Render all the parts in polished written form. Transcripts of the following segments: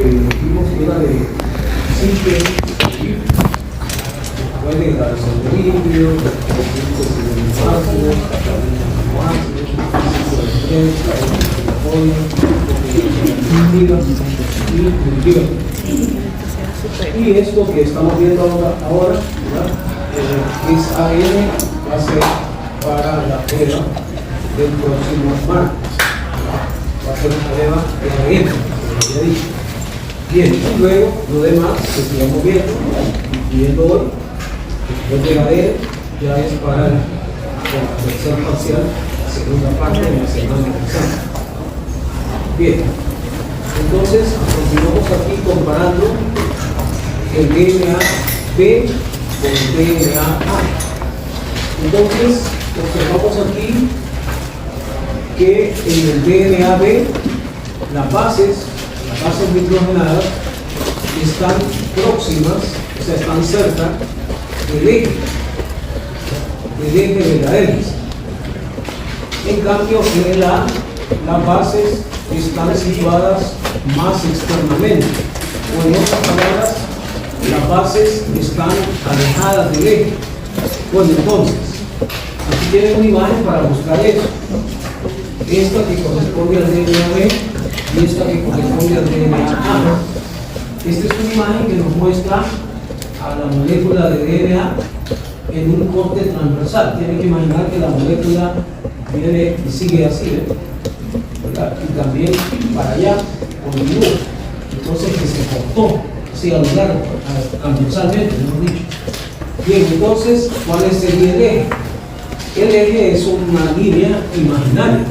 dijimos que era de simple puede dar el equilibrio, y esto que estamos viendo ahora es AN va a ser para la prueba del próximo martes. Va a ser una prueba de AN, como ya dije. Bien, y luego lo demás que sigamos viendo, incluyendo hoy, después de AN ya es para la tercera parcial, la segunda parte de la semana de examen. Bien, entonces continuamos aquí comparando el DNA B con el DNA A. Entonces observamos aquí que en el DNA B las bases nitrogenadas están próximas, o sea, están cerca del eje de la hélice. En cambio, en el A, las bases están situadas más externamente, o en otras palabras, las bases están alejadas del eje. Bueno, entonces, aquí tienen una imagen para buscar eso. Esta que corresponde al DNA B y esta que corresponde al DNA A. Esta es una imagen que nos muestra a la molécula de DNA en un corte transversal. Tienen que imaginar que la molécula viene y sigue así, ¿verdad? Y también para allá continúa. Entonces que se cortó así a lo largo, transversalmente, mejor dicho. Bien, entonces, ¿cuál sería el eje? El eje es una línea imaginaria,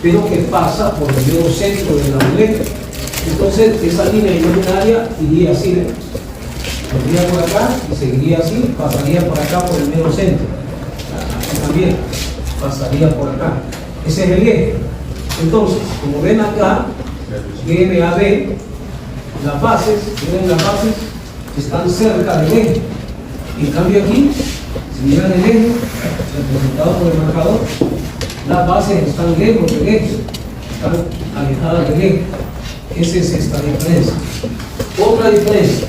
pero que pasa por el mero centro de la molécula. Entonces, esa línea imaginaria iría así, ¿eh? Vendría por acá y seguiría así, pasaría por acá por el mero centro. Aquí también pasaría por acá. Ese es el eje. Entonces, como ven acá, DNAB, las bases están cerca del eje. En cambio aquí, si miran el eje, representado por el marcador, las bases están lejos del eje, están alejadas del eje. Esa es esta diferencia. Otra diferencia,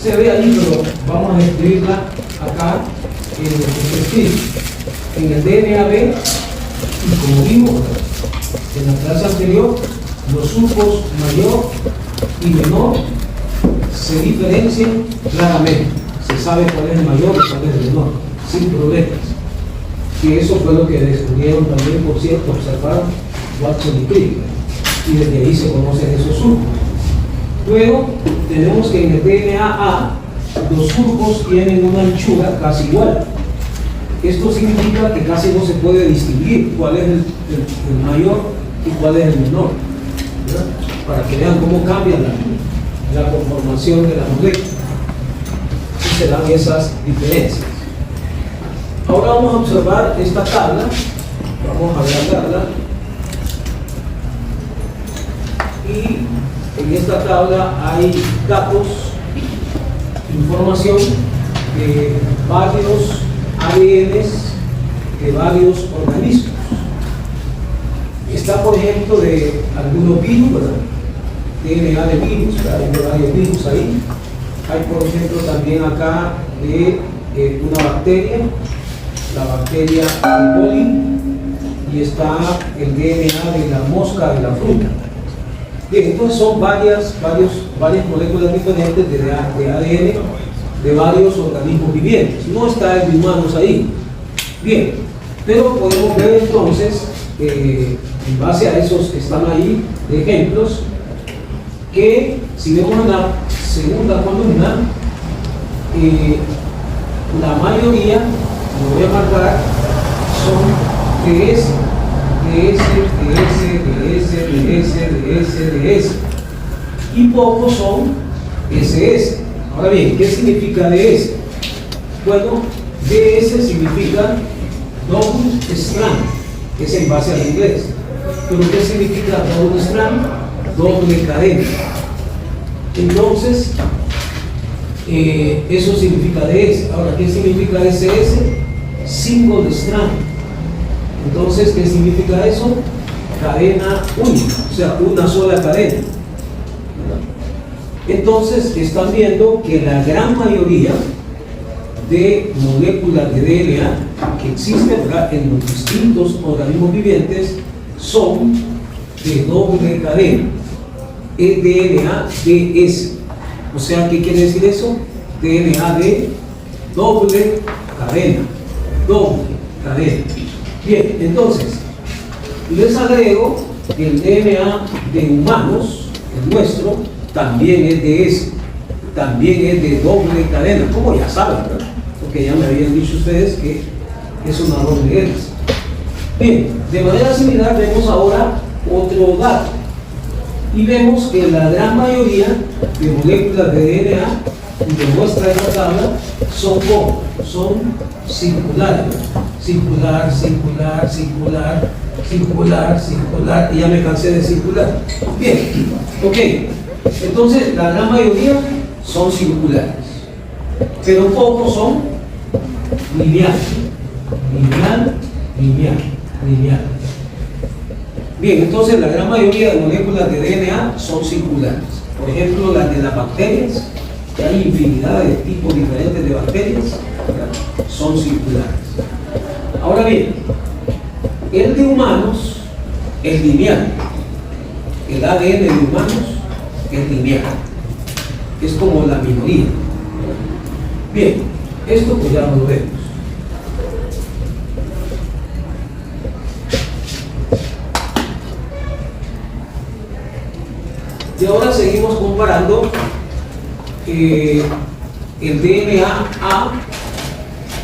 se ve ahí, pero vamos a escribirla acá en el escrito. En el DNAB, y como vimos en la clase anterior, los surcos mayor y menor se diferencian claramente. Se sabe cuál es el mayor y cuál es el menor, sin problemas. Y eso fue lo que descubrieron también, por cierto, observaron Watson y Crick. Y desde ahí se conocen esos surcos. Luego tenemos que en el DNA los surcos tienen una anchura casi igual. Esto significa que casi no se puede distinguir cuál es el mayor y cuál es el menor, ¿verdad? Para que vean cómo cambia la conformación de la molécula. Y se dan esas diferencias. Ahora vamos a observar esta tabla. Vamos a agrandarla. Y en esta tabla hay datos, información de varios ADNs de varios organismos. Está, por ejemplo, de algunos virus, ¿verdad? DNA de virus, hay varios virus ahí. Hay, por ejemplo, también acá de una bacteria, la bacteria E. coli, y está el DNA de la mosca de la fruta. Bien, entonces son varias moléculas diferentes de ADN de varios organismos vivientes. No está el de humanos ahí. Bien, pero podemos ver entonces, en base a esos que están ahí, de ejemplos, que si vemos en la segunda columna, la mayoría, lo voy a marcar, son DS, DS, y pocos son SS. Ahora bien, ¿qué significa DS? Bueno, DS significa double strand, es en base al inglés. Pero ¿qué significa double strand? Doble cadena. Entonces, eso significa DS. Ahora, ¿qué significa SS? Single strand. Entonces, ¿qué significa eso? Cadena única, o sea, una sola cadena. Entonces están viendo que la gran mayoría de moléculas de DNA que existen, ¿verdad?, en los distintos organismos vivientes son de doble cadena, DNA-DS. O sea, ¿qué quiere decir eso? DNA de doble cadena, doble cadena. Bien, entonces, les agrego que el DNA de humanos, el nuestro, también es de S, también es de doble cadena, como ya saben, ¿verdad? Porque ya me habían dicho ustedes que es una doble hélice. Bien, de manera similar vemos ahora otro dato y vemos que la gran mayoría de moléculas de DNA que muestra esta tabla son ¿cómo? Son circulares, circular, circular, circular, circular, circular, y ya me cansé de circular. Bien, ok, entonces la gran mayoría son circulares, pero pocos son lineales, lineal, lineal, lineal. Bien, entonces la gran mayoría de moléculas de DNA son circulares. Por ejemplo, las de las bacterias, que hay infinidad de tipos diferentes de bacterias, son circulares. Ahora bien, el de humanos es lineal. El ADN de humanos es lineal. Es como la minoría. Bien, esto pues ya lo vemos. Y ahora seguimos comparando el DNA A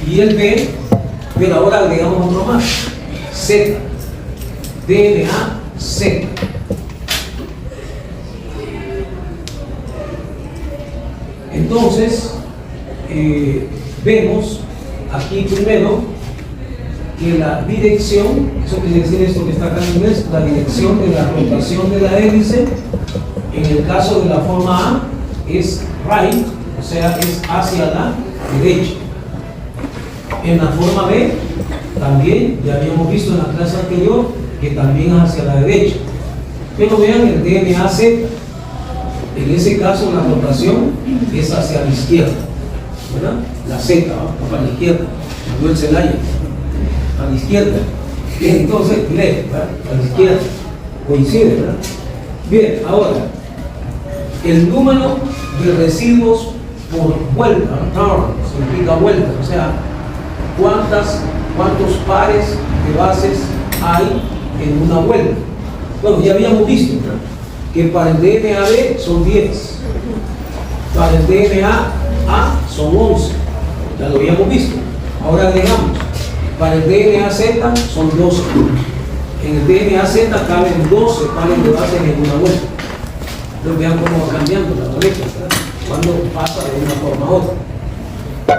y el B, pero ahora agregamos otro más, Z, DNA Z. Entonces, vemos aquí primero que la dirección, eso quiere decir esto que está acá en inglés, la dirección de la rotación de la hélice, en el caso de la forma A, es right, o sea, es hacia la derecha. En la forma B, también, ya habíamos visto en la clase anterior, que también es hacia la derecha. Pero vean el DNA Z, en ese caso la rotación es hacia la izquierda, ¿verdad? La Z, ¿no? Para la izquierda, Manuel Zelaya, a la izquierda. Bien, entonces, left, ¿verdad? A la izquierda, coincide, ¿verdad? Bien, ahora, el número de residuos por vuelta, turn, significa vuelta, o sea, cuántos pares de bases hay en una vuelta. Bueno, ya habíamos visto, ¿verdad?, que para el DNA B son 10, para el DNA A son 11, ya lo habíamos visto. Ahora agregamos, para el DNA Z son 12, en el DNA Z caben 12 pares de bases en una vuelta. Entonces vean cómo va cambiando la molécula, ¿verdad?, cuando pasa de una forma a otra.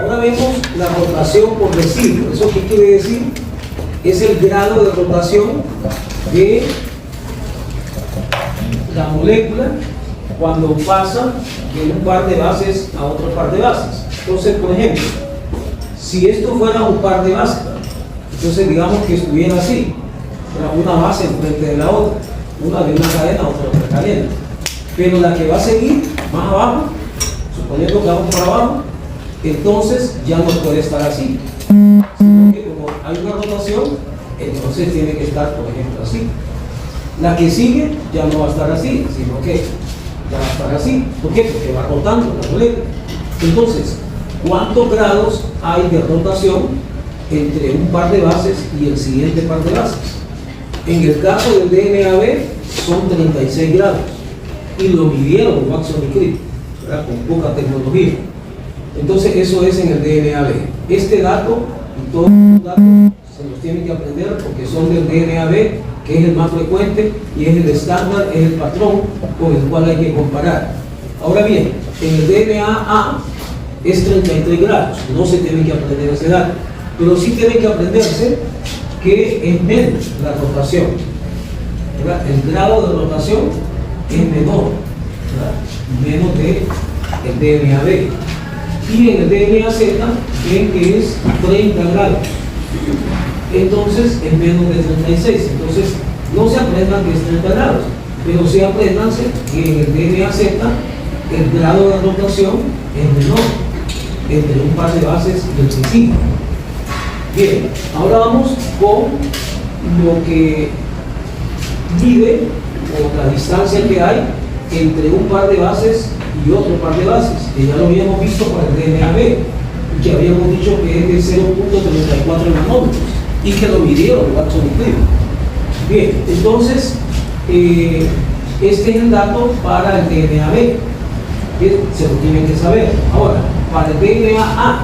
Ahora vemos la rotación por residuo. ¿Eso qué quiere decir? Es el grado de rotación de la molécula cuando pasa de un par de bases a otro par de bases. Entonces, por ejemplo, si esto fuera un par de bases, entonces digamos que estuviera así, una base enfrente de la otra, una de una cadena a otra de otra cadena, pero la que va a seguir más abajo, suponiendo que vamos por abajo, entonces ya no puede estar así, sino que como hay una rotación, entonces tiene que estar, por ejemplo, así. La que sigue ya no va a estar así, sino que ya va a estar así. ¿Por qué? Porque va rotando la molécula. Entonces, ¿cuántos grados hay de rotación entre un par de bases y el siguiente par de bases? En el caso del DNA B son 36 grados y lo midieron Watson y Crick, con poca tecnología. Entonces eso es en el DNA B. Este dato y todos los datos se los tienen que aprender porque son del DNA B, que es el más frecuente y es el estándar, es el patrón con el cual hay que comparar. Ahora bien, en el DNA A es 33 grados, no se tiene que aprender ese dato, pero sí tiene que aprenderse que es menos la rotación, ¿verdad? El grado de rotación es menor, ¿verdad?, menos de el DNA B. Y en el DNA Z ven que es 30 grados, entonces es menos de 36. Entonces no se aprendan que es 30 grados, pero sí aprendanse que en el DNA Z el grado de rotación es menor entre un par de bases y el que sigue. Bien, ahora vamos con lo que mide o la distancia que hay entre un par de bases y otro par de bases, que ya lo habíamos visto para el DNA-B, que habíamos dicho que es de 0.34 nanómetros y que lo midieron Watson y Crick. Bien, entonces este es el dato para el DNA-B, que se lo tienen que saber. Ahora, para el DNA-A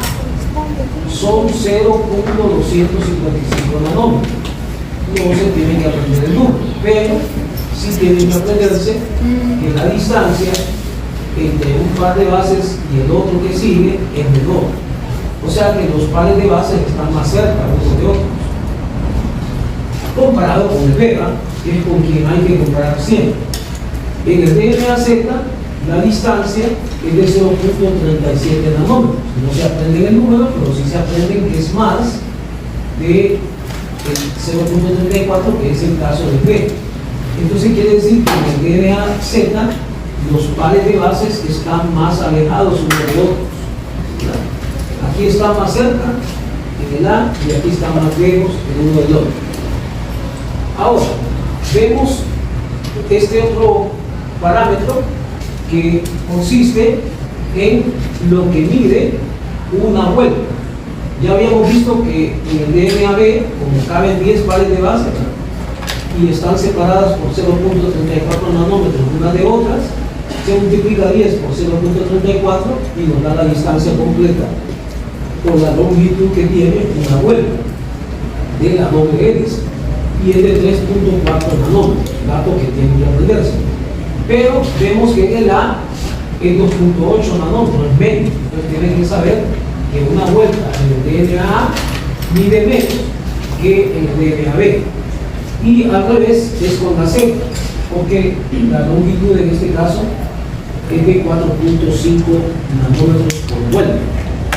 son 0.255 nanómetros. No se tienen que aprender el número, pero sí tienen que aprenderse que la distancia entre un par de bases y el otro que sigue es menor. O sea que los pares de bases están más cerca unos de otros. Comparado con el beta, que es con quien hay que comparar siempre. En el DNA-Z, la distancia es de 0.37 nanómetros. No se aprende el número, pero sí se aprenden que es más de 0.34, que es el caso del beta. Entonces quiere decir que en el DNA-Z los pares de bases están más alejados unos de otros. Aquí está más cerca en el A y aquí está más lejos en uno del otro. Ahora, vemos este otro parámetro que consiste en lo que mide una vuelta. Ya habíamos visto que en el DNA-B, como caben 10 pares de bases y están separadas por 0.34 nanómetros unas de otras, se multiplica 10 por 0.34 y nos da la distancia completa por la longitud que tiene una vuelta de la doble hélice, y es de 3.4 nanómetros, dato que tienen que aprenderse. Pero vemos que en el A es 2.8 nanómetros, es menos. Entonces tienen que saber que una vuelta en el DNA mide menos que en el DNA-B. Y al revés es con la Z, porque la longitud en este caso es de 4.5 nanómetros por vuelta.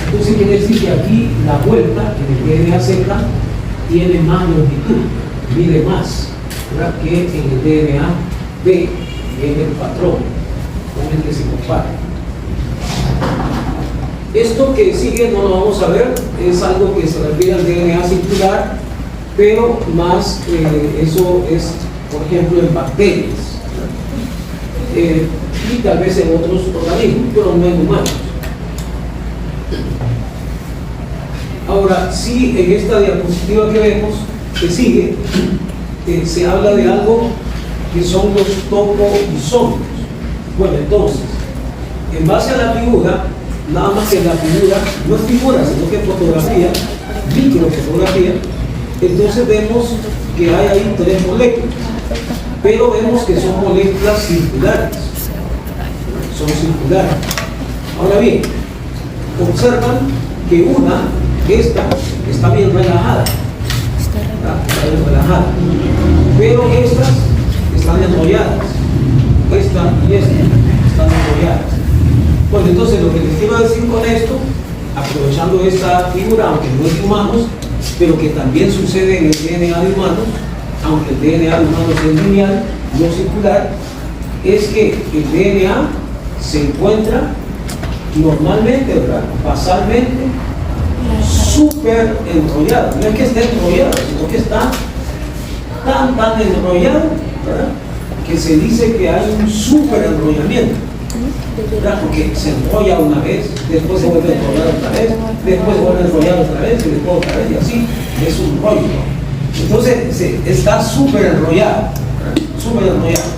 Entonces quiere decir que aquí la vuelta en el DNA-Z tiene más longitud, mide más, ¿verdad?, que en el DNA-B, que es el patrón con el que se compara. Esto que sigue no lo vamos a ver, es algo que se refiere al DNA circular, pero más eso es, por ejemplo, en bacterias, y tal vez en otros organismos, pero no en humanos. Ahora, sí, en esta diapositiva que vemos, que sigue, se habla de algo que son los topoisómeros. Bueno, entonces, en base a la figura, nada más que la figura, no es figura, sino que fotografía, microfotografía, entonces vemos que hay ahí 3 moléculas, pero vemos que son moléculas circulares, son circulares. Ahora bien, observan que esta está bien relajada, está bien relajada, pero estas están enrolladas, esta y esta están enrolladas. Bueno, entonces lo que les quiero decir con esto, aprovechando esta figura, aunque no es de humanos, pero que también sucede en el DNA de humanos, aunque el DNA de humanos es lineal, no circular, es que el DNA se encuentra normalmente, ¿verdad?, basalmente, súper enrollado. No es que esté enrollado, sino que está tan enrollado, ¿verdad?, que se dice que hay un súper enrollamiento, ¿verdad?, porque se enrolla una vez, después se vuelve a enrollar otra vez, después se vuelve a enrollar otra vez, y después otra vez, y así es un rollo. Entonces está súper enrollado, súper enrollado.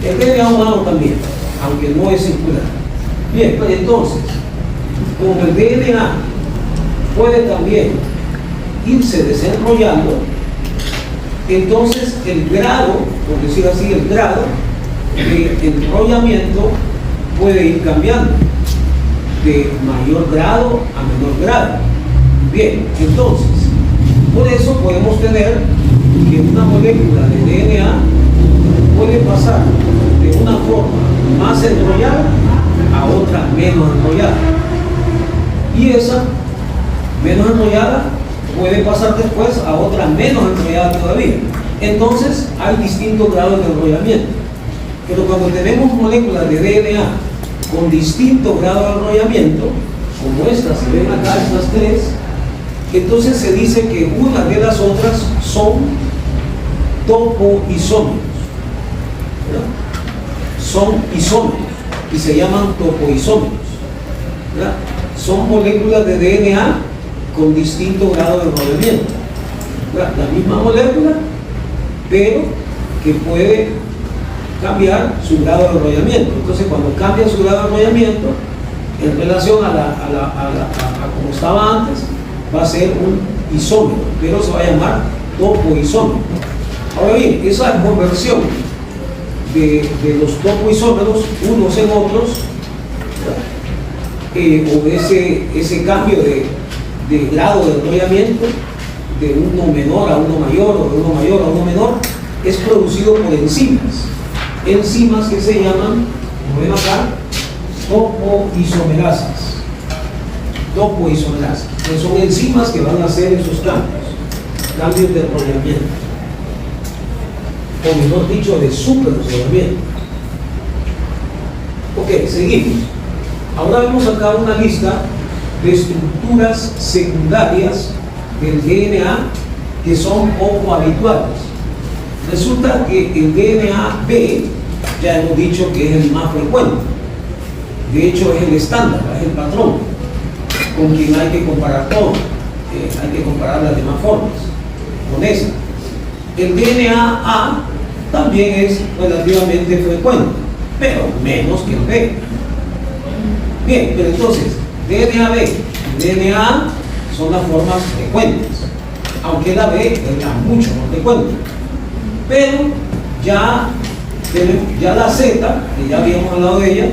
El DNA humano también, aunque no es circular. Bien, pues entonces, como el DNA puede también irse desenrollando, entonces el grado, por decir así, el grado de enrollamiento puede ir cambiando de mayor grado a menor grado. Bien, entonces, por eso podemos tener que una molécula de DNA puede pasar de una forma más enrollada a otra menos enrollada. Y esa menos enrollada puede pasar después a otra menos enrollada todavía. Entonces hay distintos grados de enrollamiento. Pero cuando tenemos moléculas de DNA con distinto grado de enrollamiento, como estas, se ven acá, estas tres, entonces se dice que una de las otras son topoisómeros, ¿verdad? Son isómeros y se llaman topoisómeros, ¿verdad? Son moléculas de DNA con distinto grado de enrollamiento, ¿verdad? La misma molécula, pero que puede cambiar su grado de enrollamiento. Entonces, cuando cambia su grado de enrollamiento en relación a como estaba antes, va a ser un isómero, pero se va a llamar topoisómero. Ahora bien, esa conversión de los topoisómeros unos en otros, o ese cambio de grado de enrollamiento de uno menor a uno mayor, o de uno mayor a uno menor, es producido por enzimas que se llaman, como ven acá, topoisomerasas, que son enzimas que van a hacer esos cambios de enrollamiento, o mejor dicho, de superenrollamiento. Ok, seguimos. Ahora vemos acá una lista de estructuras secundarias del DNA que son poco habituales. Resulta que el DNA B, ya hemos dicho que es el más frecuente, de hecho es el estándar, es el patrón con quien hay que comparar todo, hay que comparar las demás formas con esa. El DNA A también es relativamente frecuente, pero menos que el B. Bien, pero entonces DNA B y DNA A son las formas frecuentes, aunque la B es la mucho más frecuente. Pero ya la Z, que ya habíamos hablado de ella,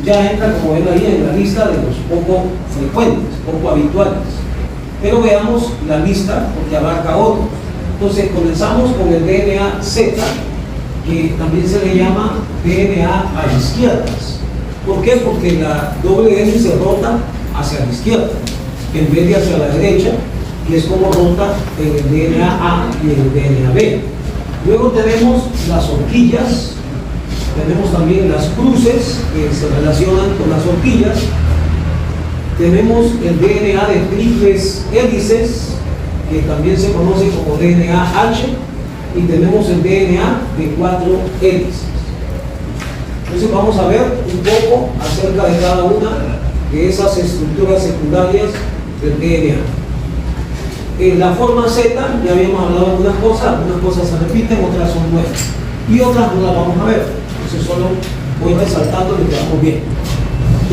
ya entra, como ven ahí, en la lista de los poco frecuentes, poco habituales. Pero veamos la lista porque abarca otros. Entonces comenzamos con el DNA Z, que también se le llama DNA a izquierdas. ¿Por qué? Porque la doble N se rota hacia la izquierda en vez de hacia la derecha, y es como rota en el DNA A y en el DNA B. Luego tenemos las horquillas, tenemos también las cruces que se relacionan con las horquillas, tenemos el DNA de triples hélices, que también se conoce como DNA H, y tenemos el DNA de 4 hélices. Entonces vamos a ver un poco acerca de cada una de esas estructuras secundarias del DNA. En la forma Z ya habíamos hablado de algunas cosas se repiten, otras son nuevas y otras no las vamos a ver. Entonces solo voy resaltando lo que vamos viendo.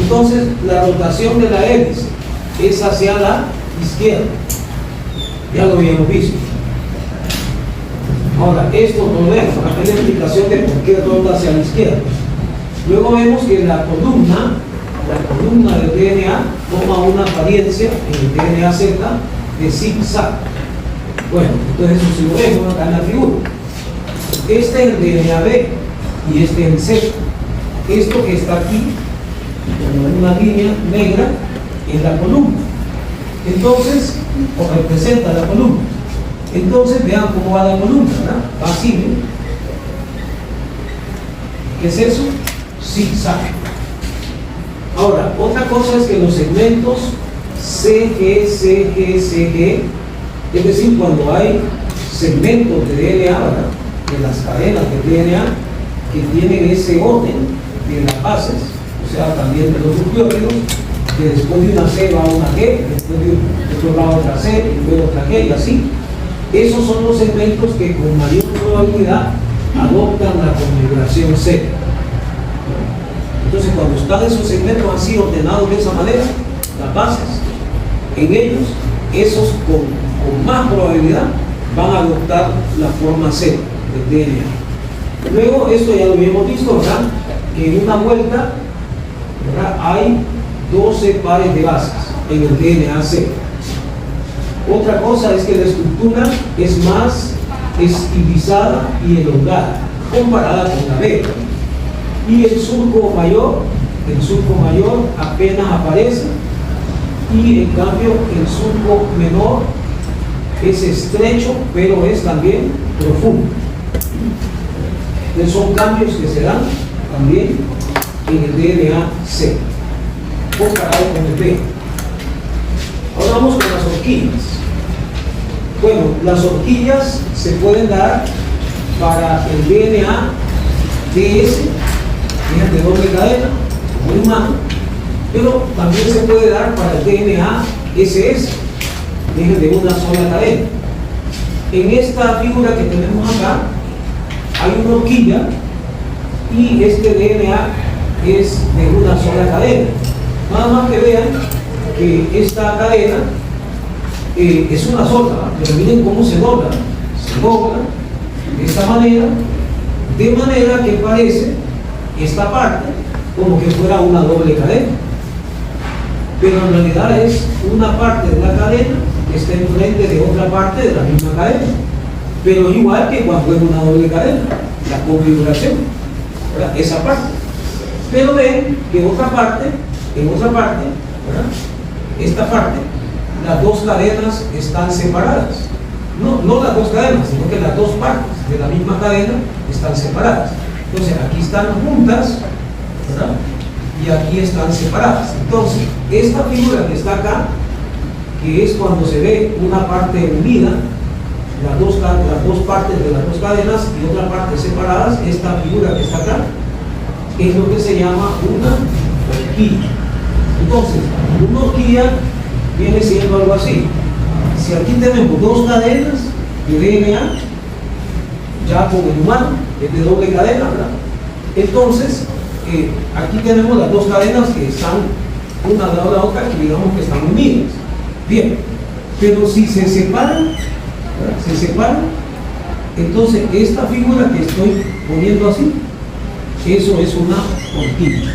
Entonces la rotación de la hélice es hacia la izquierda, ya lo habíamos visto. Ahora esto no es la explicación de por qué rota hacia la izquierda. Luego vemos que la columna del DNA toma una apariencia en el DNA Z de zigzag. Bueno, entonces eso sí lo vemos acá en la figura. Este es el DNA B y este es el Z. Esto que está aquí, como una línea negra, es la columna. Entonces, o representa la columna. Entonces, vean cómo va la columna, ¿verdad? Va así, ¿no? ¿Qué es eso? Zigzag. Ahora, otra cosa es que los segmentos CG, es decir, cuando hay segmentos de DNA, ¿verdad?, de las cadenas de DNA que tienen ese orden de las bases, o sea, también de los nucleótidos, que después de una C va a una G, después va a otra C y luego otra G y así. Esos son los segmentos que con mayor probabilidad adoptan la configuración Z. Entonces, cuando están esos segmentos así ordenados de esa manera, las bases, en ellos, esos con más probabilidad van a adoptar la forma Z del DNA. Luego, esto ya lo habíamos visto, ¿verdad?, que en una vuelta, ¿verdad?, hay 12 pares de bases en el DNA Z. Otra cosa es que la estructura es más estilizada y elongada comparada con la B. Y el surco mayor apenas aparece, y en cambio el surco menor es estrecho, pero es también profundo. Entonces son cambios que se dan también en el DNA C, comparado con el B. Ahora vamos con las horquillas. Bueno, las horquillas se pueden dar para el DNA DS, de doble cadena, como el humano, pero también se puede dar para el DNA SS, de una sola cadena. En esta figura que tenemos acá, hay una horquilla y este DNA es de una sola cadena. Nada más que vean que esta cadena es una sola, pero miren cómo se dobla. Se dobla de esta manera, de manera que parece esta parte como que fuera una doble cadena. Pero en realidad es una parte de la cadena que está enfrente de otra parte de la misma cadena. Pero igual que cuando es una doble cadena, la configuración, ¿verdad? Esa parte. Pero ven que en otra parte, ¿verdad? Esta parte, las dos cadenas están separadas. No las dos cadenas, sino que las dos partes de la misma cadena están separadas. Entonces aquí están juntas, ¿verdad? Y aquí están separadas. Entonces, esta figura que está acá, que es cuando se ve una parte unida, las dos partes de las dos cadenas y otra parte separadas, esta figura que está acá, es lo que se llama una horquilla. Entonces, una horquilla viene siendo algo así. Si aquí tenemos dos cadenas de DNA, ya con el humano, es de doble cadena, ¿verdad? Entonces, aquí tenemos las dos cadenas que están una al lado de la otra, que digamos que están unidas. Bien, pero si se separan, ¿verdad? Se separan, entonces esta figura que estoy poniendo así, eso es una horquilla.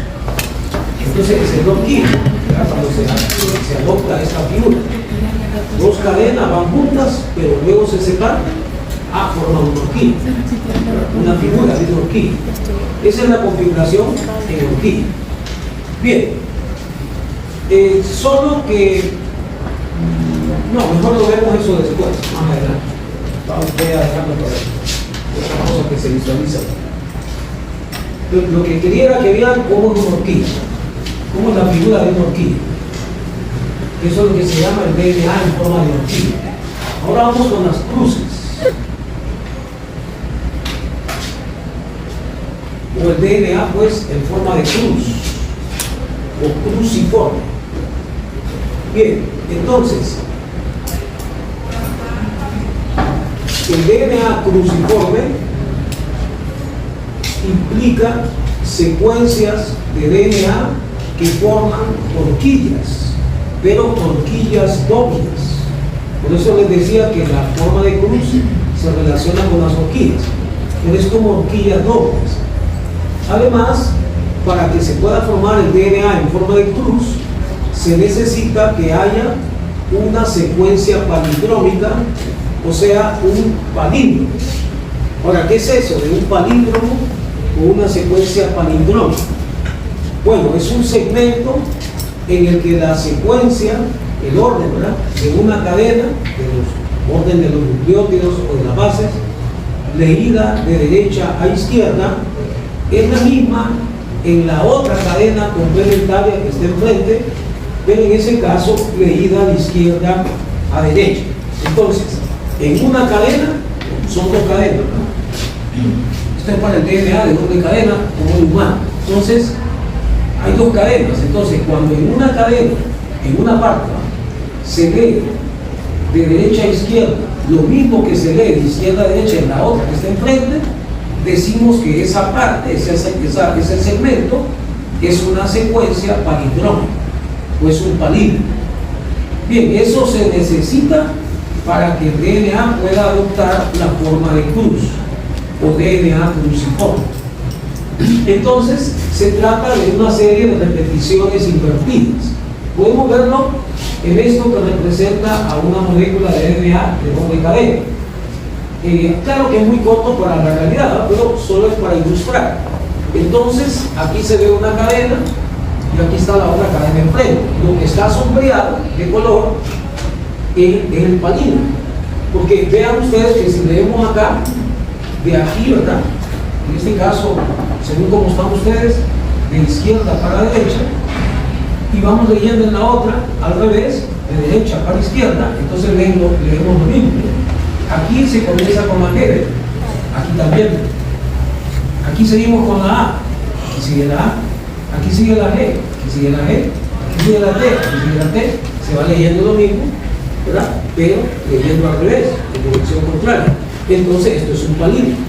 Entonces es la horquilla, ¿verdad? Cuando se adopta esta figura. Dos cadenas van juntas, pero luego se separan, forman una horquilla, una figura de una horquilla. Esa es la configuración en horquilla. Bien, solo que mejor lo vemos eso después, más adelante. Voy a dejarlo por ahí, otra cosa que se visualiza. Lo que quería era que vean cómo es una horquilla, cómo es la figura de una horquilla. Eso es lo que se llama el DNA en forma de horquilla. Ahora vamos con las cruces, o el DNA pues en forma de cruz o cruciforme. Bien, entonces el DNA cruciforme implica secuencias de DNA que forman horquillas, pero horquillas dobles. Por eso les decía que la forma de cruz se relaciona con las horquillas, pero es como horquillas dobles. Además, para que se pueda formar el DNA en forma de cruz, se necesita que haya una secuencia palindrómica, o sea, un palíndromo. Ahora, ¿qué es eso de un palíndromo o una secuencia palindrómica? Bueno, es un segmento en el que la secuencia, el orden, ¿verdad?, de una cadena, de los orden de los nucleótidos o de las bases, leída de derecha a izquierda, es la misma en la otra cadena complementaria que está enfrente, pero en ese caso leída de izquierda a derecha. Entonces, en una cadena, son dos cadenas, ¿no? Esto es para el DNA de doble cadena como el humano. Entonces, hay dos cadenas. Entonces, cuando en una cadena, en una parte, se lee de derecha a izquierda lo mismo que se lee de izquierda a derecha en la otra que está enfrente, decimos que esa parte, ese segmento, es una secuencia palindrómica, o es un palíndromo. Bien, eso se necesita para que el DNA pueda adoptar la forma de cruz, o DNA cruciforme. Entonces, se trata de una serie de repeticiones invertidas. Podemos verlo en esto que representa a una molécula de DNA de doble cadena. Claro que es muy corto para la realidad, ¿no? Pero solo es para ilustrar. Entonces, aquí se ve una cadena y aquí está la otra cadena enfrente. Lo que está sombreado de color es el palíndromo. Porque vean ustedes que si leemos acá, de aquí, ¿verdad? En este caso, según como están ustedes, de izquierda para derecha, y vamos leyendo en la otra al revés, de derecha para izquierda, entonces leemos lo mismo. Aquí se comienza con la G, aquí también. Aquí seguimos con la A, aquí sigue la A, aquí sigue la G, aquí sigue la G, aquí sigue la T, aquí sigue la T, se va leyendo lo mismo, ¿verdad? Pero leyendo al revés, en dirección contraria. Entonces esto es un palíndromo.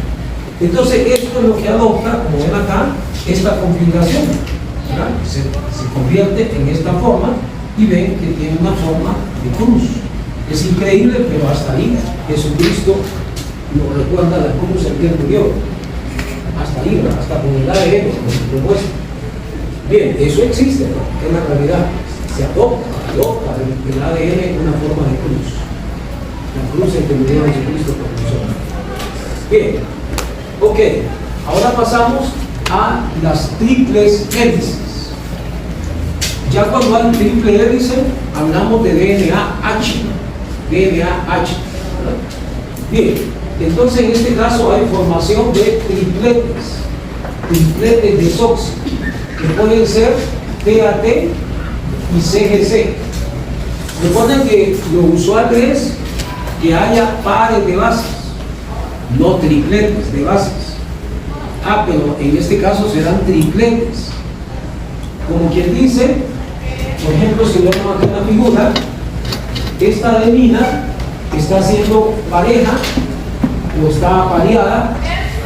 Entonces esto es lo que adopta, como ven acá, esta configuración, ¿verdad? Se convierte en esta forma y ven que tiene una forma de cruz. Es increíble, pero hasta ahí Jesucristo nos recuerda la cruz el día murió. Hasta ahí, hasta con el ADN, como se propuesta. Bien, eso existe, ¿no? Es la realidad. Se adopta el ADN una forma de cruz. La cruz en que murió Jesucristo por nosotros. Bien, ok, ahora pasamos a las triples hélices. Ya cuando hay triple hélice, hablamos de DNA-H. DNA-H. Bien, entonces en este caso hay formación de tripletes de SOX, que pueden ser TAT y CGC. Recuerden que lo usual es que haya pares de bases, no tripletes de bases. Pero en este caso serán tripletes. Como quien dice, por ejemplo, si vemos aquí en la figura, esta adenina está siendo pareja o está pareada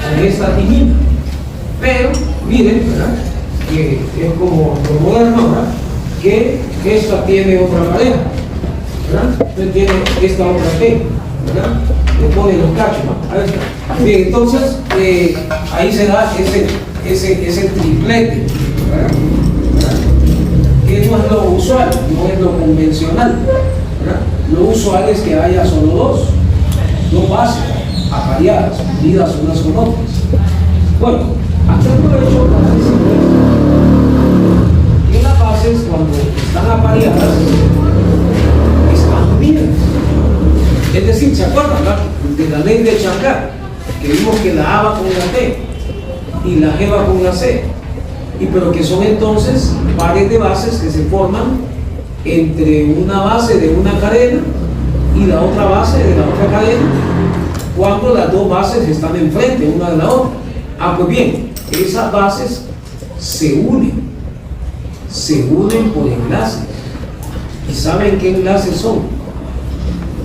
con esta timina. Pero miren, ¿verdad?, que es como lo moderno, ¿verdad?, que esta tiene otra pareja, ¿verdad? Entonces tiene esta otra T, ¿verdad? Le pone los cachos, ¿no? Ahí está. Bien, entonces ahí se da ese triplete, ¿verdad? Que no es lo usual, no es lo convencional, ¿verdad? Lo usual es que haya solo dos bases apareadas, unidas unas con otras. Bueno, aquí aprovecho para decir que las bases, cuando están apareadas, están unidas. Es decir, ¿se acuerdan, ¿verdad?, de la ley de Changar? Que vimos que la A va con la T y la G va con la C. Pero que son entonces pares de bases que se forman entre una base de una cadena y la otra base de la otra cadena, cuando las dos bases están enfrente una de la otra. Pues bien, esas bases se unen por enlaces. ¿Y saben qué enlaces son?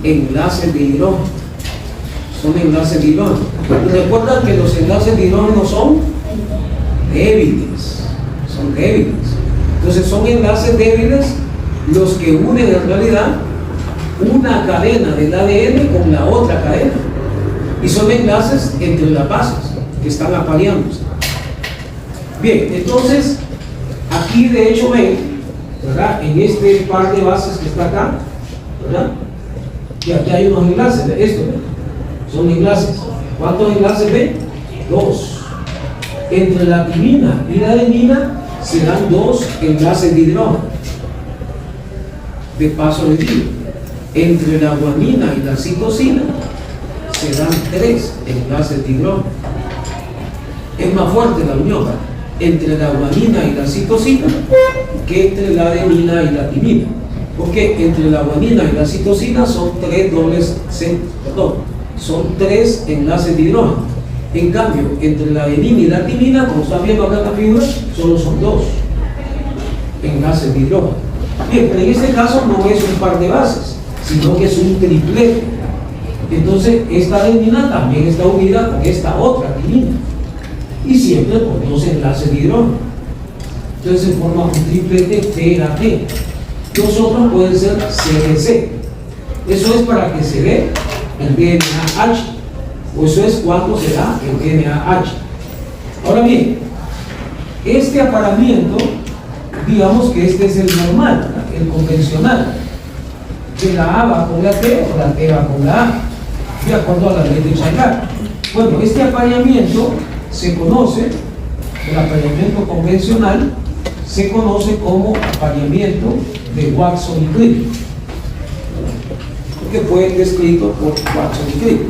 Enlaces de hidrógeno. Son enlaces de hidrógeno. Y recuerdan que los enlaces de hidrógeno son débiles. Son débiles. Entonces son enlaces débiles los que unen en realidad una cadena del ADN con la otra cadena. Y son enlaces entre las bases que están apareándose. Bien, entonces aquí de hecho ven, ¿verdad?, en este par de bases que está acá, ¿verdad?, que aquí hay unos enlaces. Esto, ¿verdad?, son enlaces. ¿Cuántos enlaces ven? 2. Entre la timina y la adenina se dan 2 enlaces de hidrógeno de paso de vida. Entre la guanina y la citosina se dan 3 enlaces de hidrógeno. Es más fuerte la unión entre la guanina y la citosina que entre la adenina y la timina, porque entre la guanina y la citosina son 3 enlaces de hidrógeno. En cambio, entre la adenina y la timina, como están viendo acá en la figura, solo son 2 enlaces de hidrógeno. Bien, pero en este caso no es un par de bases, sino que es un triplete. Entonces, esta adenina también está unida con esta otra timina, y siempre por 2 enlaces de hidrógeno. Entonces se forma un triplete TAT. Los otros pueden ser CGC. Eso es para que se dé el DNA-H, o eso es cuando se da el DNA-H. Ahora bien, este apareamiento, digamos que este es el normal, ¿verdad?, el convencional, que la A va con la T o la T va con la A, de acuerdo a la ley de Changar. Bueno, este apareamiento se conoce, el apareamiento convencional se conoce como apareamiento de Watson y Crick, que fue descrito por Watson y Crick,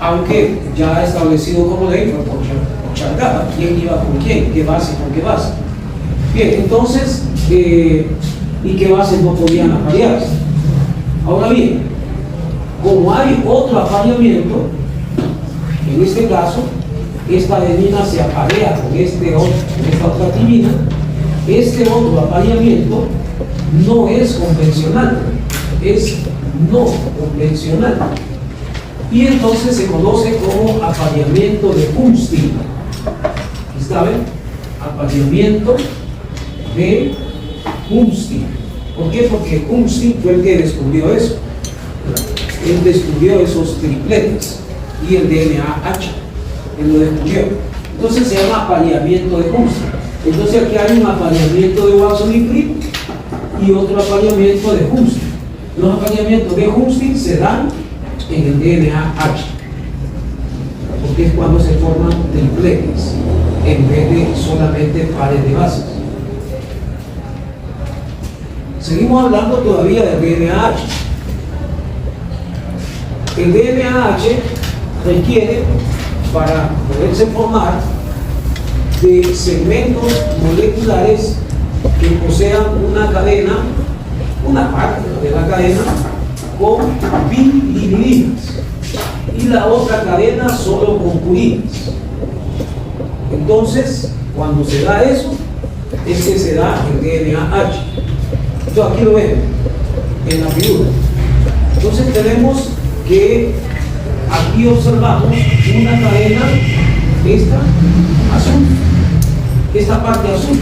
aunque ya establecido como ley fue por Changar, quién iba con quién, qué base con qué base. Bien, entonces, ¿y qué bases no podían aparearse? Ahora bien, como hay otro apareamiento, en este caso, esta adenina se aparea con esta otra timina, este otro apareamiento no es convencional, es no convencional. Y entonces se conoce como apareamiento de Kumstin. ¿Está bien? Apareamiento de Kumstin. ¿Por qué? Porque Kumstin fue el que descubrió eso. Él descubrió esos tripletes y el DNA-H. Él lo descubrió. Entonces se llama apareamiento de Kumstin. Entonces aquí hay un apareamiento de Watson y Crick y otro apareamiento de Kumstin. Los apareamientos de Kumstin se dan en el DNA-H, porque es cuando se forman tripletes en vez de solamente pares de bases. Seguimos hablando todavía del DNA-H. El DNA-H requiere, para poderse formar, de segmentos moleculares que posean una cadena, una parte de la cadena con biliridinas y la otra cadena solo con purinas. Entonces, cuando se da eso, es que se da el DNA-H. Entonces aquí lo ven en la figura. Entonces tenemos que aquí observamos una cadena, esta azul, esta parte azul,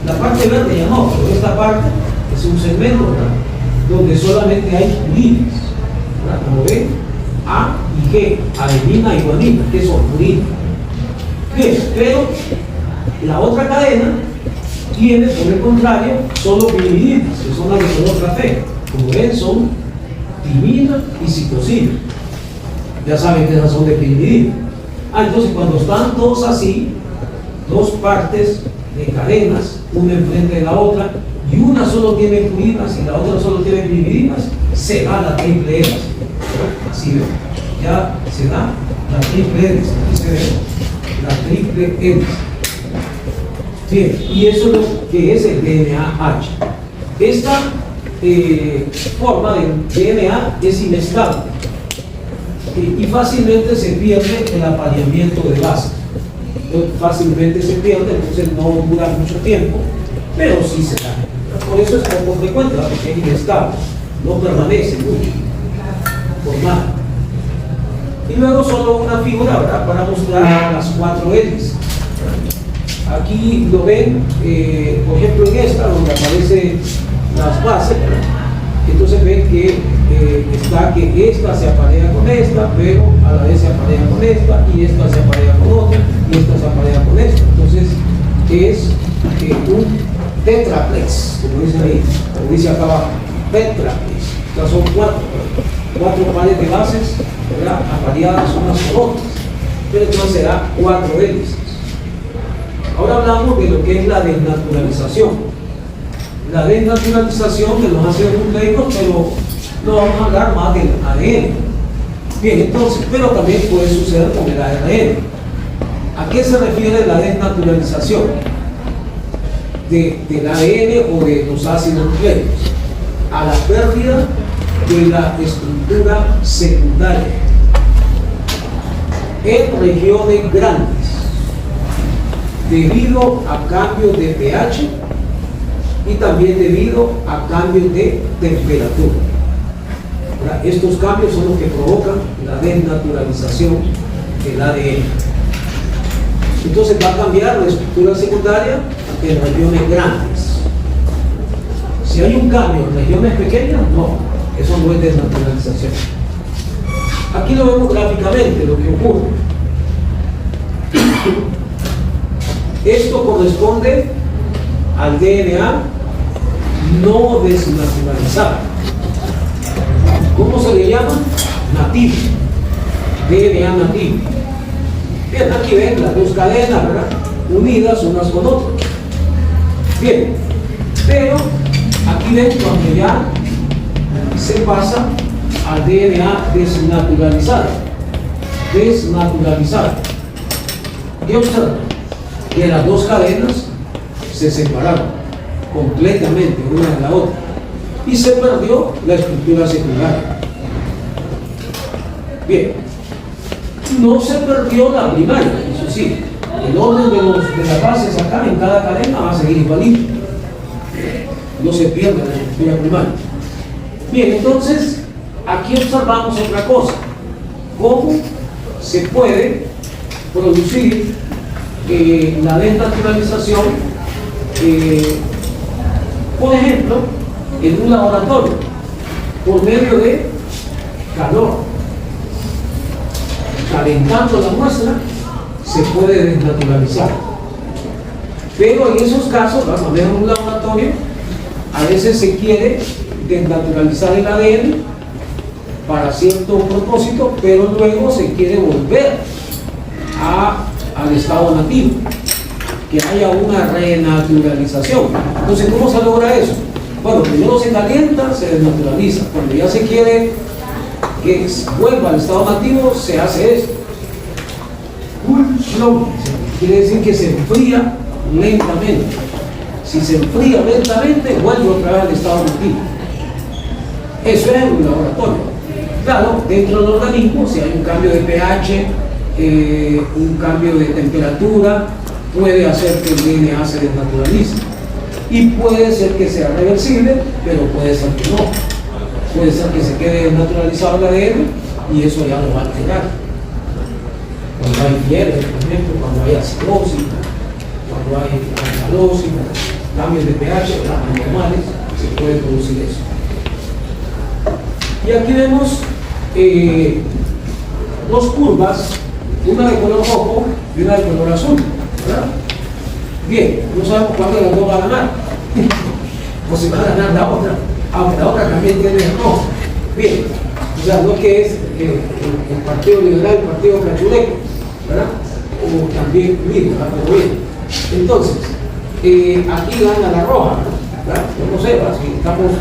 la parte verde ya no, pero esta parte es un segmento, ¿verdad?, donde solamente hay purinas, ¿verdad?, como ven, A y G, adenina y guanina, que son purinas. Bien, pero la otra cadena tiene, por el contrario, solo piridinas, que son las de color café. Como ven, son timina y citosina. Ya saben que esas son de piridina. Entonces cuando están todos así, dos partes de cadenas, una enfrente de la otra, y una solo tiene purinas y la otra solo tiene piridinas, se da la triple hélice. Así ven, ya se da la triple hélice. Aquí se ve la triple hélice. Bien, y eso es lo que es el DNA-H. Esta forma de DNA es inestable y fácilmente se pierde el apareamiento de base. Fácilmente se pierde, entonces no dura mucho tiempo, pero sí se da. Por eso es poco frecuente, porque es inestable, no permanece mucho formada. Y luego solo una figura, ¿verdad?, para mostrar las cuatro hélices. Aquí lo ven, por ejemplo en esta, donde aparecen las bases, ¿verdad? Entonces ven que está que esta se aparea con esta, pero a la vez se aparea con esta, y esta se aparea con otra, y esta se aparea con esta. Entonces es un tetraplex, como dicen ahí, como dice acá abajo, tetraplex. Estas son cuatro pares de bases, ¿verdad?, apareadas unas con otras, pero entonces será cuatro hélices. Ahora hablamos de lo que es la desnaturalización. La desnaturalización de los ácidos nucleicos, pero no vamos a hablar más del ADN. Bien, entonces, pero también puede suceder con el ARN. ¿A qué se refiere la desnaturalización del ADN o de los ácidos nucleicos? A la pérdida de la estructura secundaria en regiones grandes debido a cambios de pH y también debido a cambios de temperatura. Estos cambios son los que provocan la desnaturalización del ADN. Entonces va a cambiar la estructura secundaria en regiones grandes. Si hay un cambio en regiones pequeñas, no, eso no es desnaturalización. Aquí lo vemos gráficamente, lo que ocurre. Esto corresponde al DNA no desnaturalizado. ¿Cómo se le llama? Nativo. DNA nativo. Bien, aquí ven las dos cadenas, ¿verdad?, unidas unas con otras. Bien, pero aquí ven cuando ya se pasa al DNA desnaturalizado. Desnaturalizado. Y observen que las dos cadenas se separaron completamente una de la otra y se perdió la estructura secundaria. Bien, no se perdió la primaria, eso sí, el orden de las bases acá en cada cadena va a seguir igualito, no se pierde la estructura primaria. Bien, entonces aquí observamos otra cosa, cómo se puede producir la desnaturalización, por ejemplo, en un laboratorio, por medio de calor. Calentando la muestra, se puede desnaturalizar. Pero en esos casos, cuando es un laboratorio, a veces se quiere desnaturalizar el ADN para cierto propósito, pero luego se quiere volver al estado nativo, que haya una renaturalización. Entonces, ¿cómo se logra eso? Bueno, primero se calienta, se desnaturaliza. Cuando ya se quiere que vuelva al estado nativo, se hace esto. Cool slow, quiere decir que se enfría lentamente. Si se enfría lentamente, vuelve otra vez al estado nativo. Eso es en un laboratorio. Claro, dentro del organismo, si hay un cambio de pH, un cambio de temperatura, puede hacer que el DNA se desnaturalice. Y puede ser que sea reversible, pero puede ser que no. Puede ser que se quede desnaturalizado el ADN y eso ya lo va a alterar. Cuando hay fiebre, por ejemplo, cuando hay acidosis, cuando hay alcalosis, cambios de pH anormales, se puede producir eso. Y aquí vemos dos curvas, una de color rojo y una de color azul, ¿verdad? Bien, no sabemos cuál de las dos va a ganar. O si va a ganar la otra, aunque la otra también tiene el rojo. Bien, o sea, lo que es el Partido Liberal, el Partido Cachureco, ¿verdad? O también Libre, ¿verdad? Pero bien. Entonces, aquí gana la roja, ¿verdad? Yo no sé, ¿verdad? Si estamos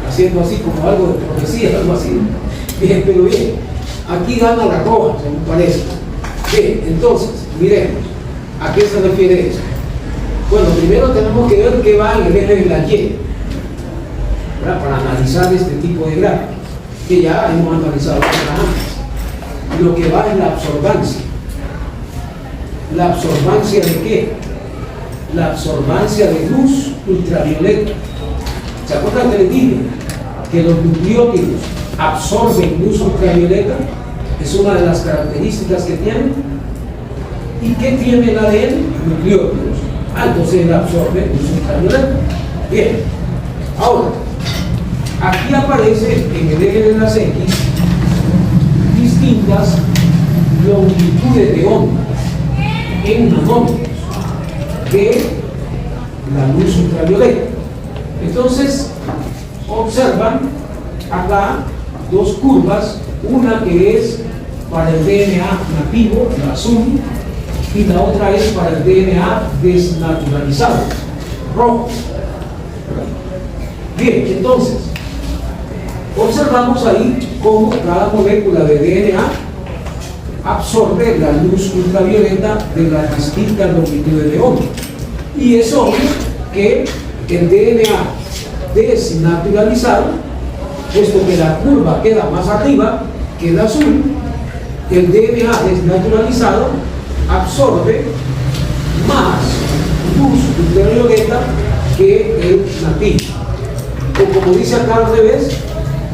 haciendo así como algo de profecía, algo así. Bien, pero bien, aquí gana la roja, según parece. Bien, entonces, miremos, ¿a qué se refiere eso? Bueno, primero tenemos que ver qué va en el eje de la Y, ¿verdad? Para analizar este tipo de gráficos, que ya hemos analizado antes. Lo que va es la absorbancia. ¿La absorbancia de qué? La absorbancia de luz ultravioleta. ¿Se acuerdan que les dije que los nucleótidos absorben luz ultravioleta? Es una de las características que tienen. ¿Y qué tiene el ADN? Nucleótidos. Entonces él absorbe luz ultravioleta. Bien, ahora, aquí aparece en el eje de las X distintas longitudes de onda en nanómetros de la luz ultravioleta. Entonces, observan acá dos curvas, una que es para el DNA nativo, la azul, y la otra es para el DNA desnaturalizado, rojo. Bien, entonces, observamos ahí cómo cada molécula de DNA absorbe la luz ultravioleta de las distintas longitudes de onda. Y es obvio que el DNA desnaturalizado, puesto que la curva queda más arriba que el azul, el DNA desnaturalizado absorbe más luz ultravioleta que el nativo. O como dice acá al revés,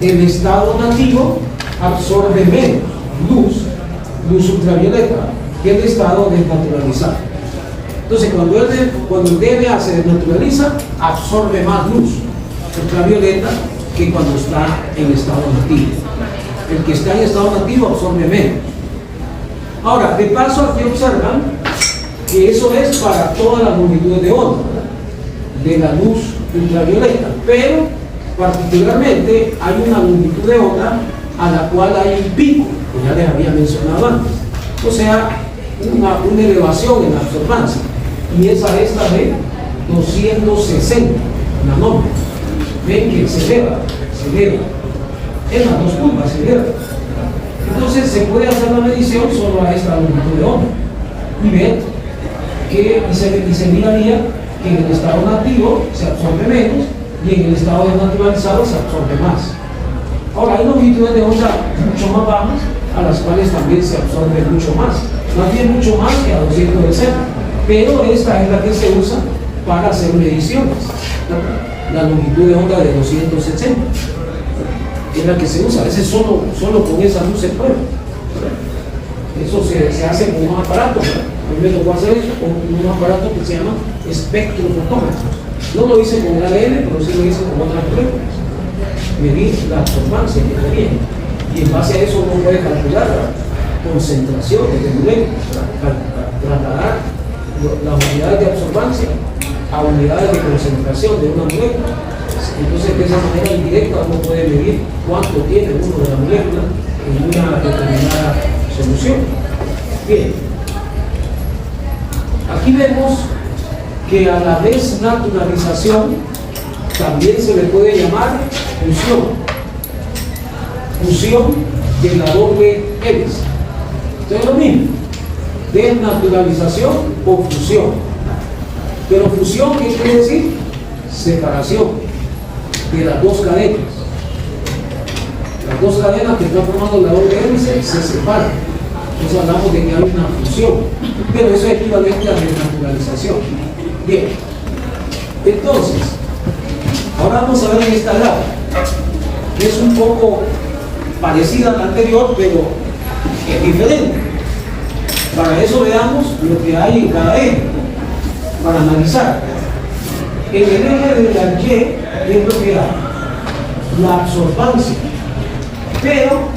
el estado nativo absorbe menos luz ultravioleta que el estado desnaturalizado. Entonces, cuando el DNA se desnaturaliza, absorbe más luz ultravioleta que cuando está en estado nativo. El que está en estado nativo absorbe menos. Ahora, de paso, aquí observan que eso es para todas las longitudes de onda, ¿verdad? De la luz ultravioleta, pero particularmente hay una longitud de onda a la cual hay un pico, que ya les había mencionado antes, o sea, una elevación en la absorbancia, y esa es la de 260 nanómetros. Ven que se eleva, en las dos curvas se eleva. Entonces se puede hacer la medición solo a esta longitud de onda y ver que y se miraría que en el estado nativo se absorbe menos y en el estado desnaturalizado se absorbe más. Ahora, hay longitudes de onda mucho más bajas, a las cuales también se absorbe mucho más mucho más que a 260, pero esta es la que se usa para hacer mediciones. La longitud de onda de 260 es la que se usa. A veces solo con esa luz se prueba. Eso se hace con un aparato. A mí me tocó hacer eso con un aparato que se llama espectrofotómetro. No lo hice con el ADN, pero sí lo hice con otras pruebas. Medir la absorbancia que tenía. Y en base a eso uno puede calcular la concentración de moléculas, trasladar las unidades de absorbancia a unidades de concentración de una molécula. Entonces, de esa manera indirecta uno puede medir cuánto tiene uno de la molécula en una determinada solución. Bien, aquí vemos que a la desnaturalización también se le puede llamar fusión de la doble hélice. Entonces, lo mismo, desnaturalización o fusión. Pero fusión, ¿qué quiere decir? Separación de las dos cadenas. Las dos cadenas que están formando la doble hélice se separan. Entonces hablamos de que hay una fusión, pero eso es equivalente a desnaturalización. Bien, entonces, ahora vamos a ver en esta gráfica, que es un poco parecida a la anterior, pero es diferente. Para eso veamos lo que hay en cada eje, para analizar. En el eje de la Y es lo que hay, la absorbancia, pero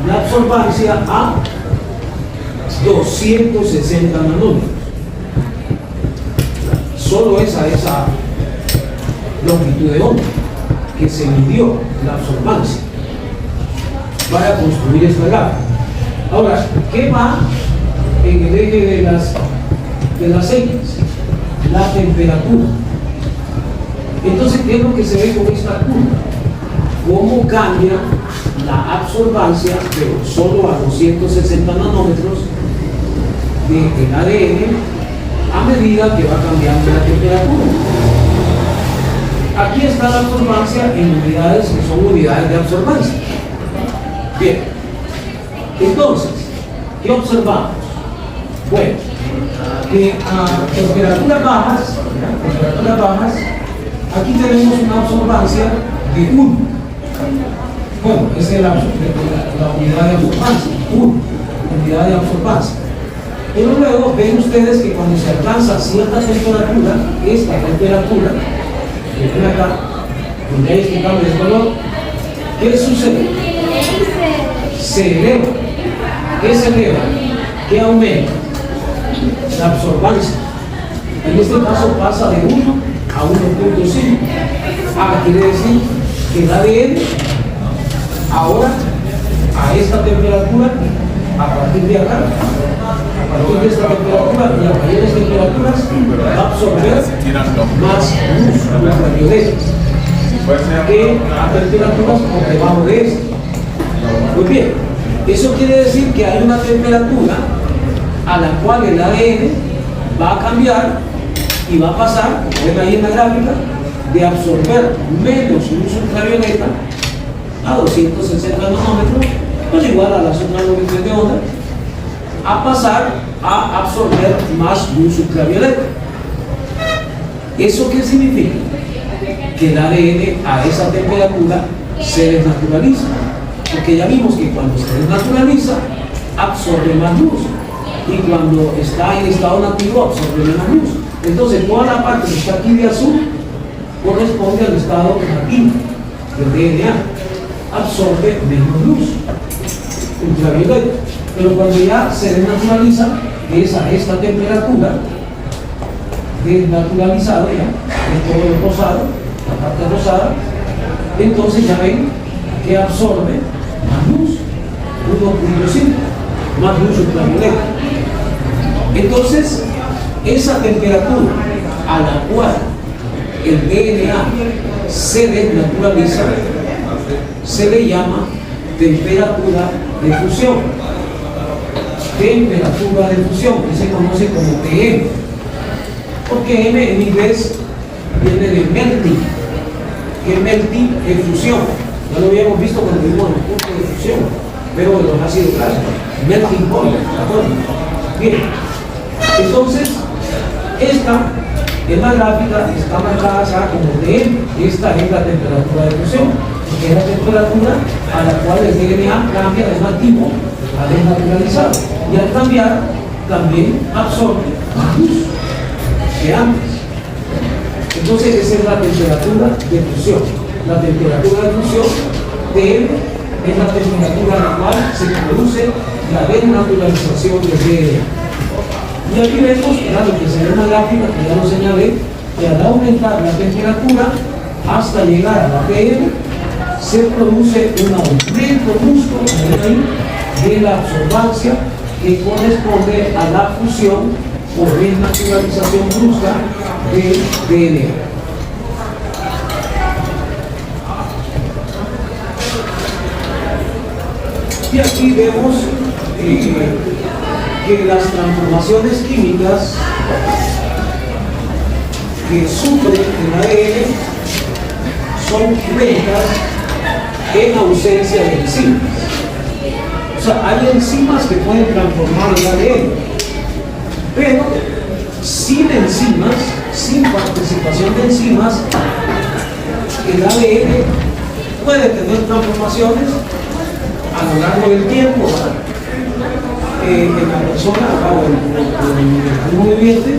la absorbancia a 260 nanómetros. Solo esa longitud de onda que se midió la absorbancia para construir esta gráfica. Ahora, ¿qué va en el eje de las X? La temperatura. Entonces, ¿qué es lo que se ve con esta curva? Cómo cambia la absorbancia, pero solo a 260 nanómetros del ADN a medida que va cambiando la temperatura. Aquí está la absorbancia en unidades que son unidades de absorbancia. Bien, entonces, ¿qué observamos? Bueno, que a temperaturas bajas, aquí tenemos una absorbancia de 1. Bueno, esa es la unidad de absorbancia, 1, unidad de absorbancia. Pero luego ven ustedes que cuando se alcanza cierta temperatura, esta temperatura, que ven acá, donde hay este cambio de color, ¿qué sucede? Se eleva. ¿Qué se eleva? ¿Qué aumenta? La absorbancia. En este caso pasa de 1 a 1.5. Quiere decir que el ADN ahora a esta temperatura, a partir de acá, a partir de esta temperatura y a mayores temperaturas, va a absorber más luz ultravioleta que a temperaturas por debajo de esta. Muy bien, eso quiere decir que hay una temperatura a la cual el ADN va a cambiar y va a pasar, como ven ahí en la gráfica, de absorber menos luz ultravioleta a 260 nanómetros, pues igual a las otras longitudes de onda, a pasar a absorber más luz ultravioleta. ¿Eso qué significa? Que el ADN a esa temperatura se desnaturaliza, porque ya vimos que cuando se desnaturaliza absorbe más luz y cuando está en estado nativo absorbe menos luz. Entonces toda la parte que está aquí de azul corresponde al estado nativo del DNA, absorbe menos luz ultravioleta. Pero cuando ya se desnaturaliza, que es a esta temperatura, desnaturalizado ya, es todo lo rosado, la parte rosada, entonces ya ven que absorbe más luz, 1.5, más luz ultravioleta. Entonces, esa temperatura a la cual el DNA se desnaturaliza se le llama temperatura de fusión. Temperatura de fusión, que se conoce como TM. Porque M en inglés viene de melting, que melting es fusión. Ya lo habíamos visto cuando vimos el punto de fusión, pero de los ácidos grasos, melting point, ¿de acuerdo? Bien, entonces, esta en la gráfica está marcada acá como DM. Esta es la temperatura de fusión, que es la temperatura a la cual el DNA cambia de nativo a desnaturalizado. Y al cambiar, también absorbe más luz que antes. Entonces, esa es la temperatura de fusión. La temperatura de fusión, DM, es la temperatura a la cual se produce la desnaturalización del DNA. Y aquí vemos, claro, que se ve una gráfica que ya lo señalé, que al aumentar la temperatura hasta llegar a la PM, se produce un aumento brusco de la absorbancia que corresponde a la fusión o desnaturalización brusca del DNA. Y aquí vemos que las transformaciones químicas que sufre el ADN son lentas en ausencia de enzimas. O sea, hay enzimas que pueden transformar el ADN, pero sin enzimas, sin participación de enzimas, el ADN puede tener transformaciones a lo largo del tiempo, en la persona o en el mundo viviente,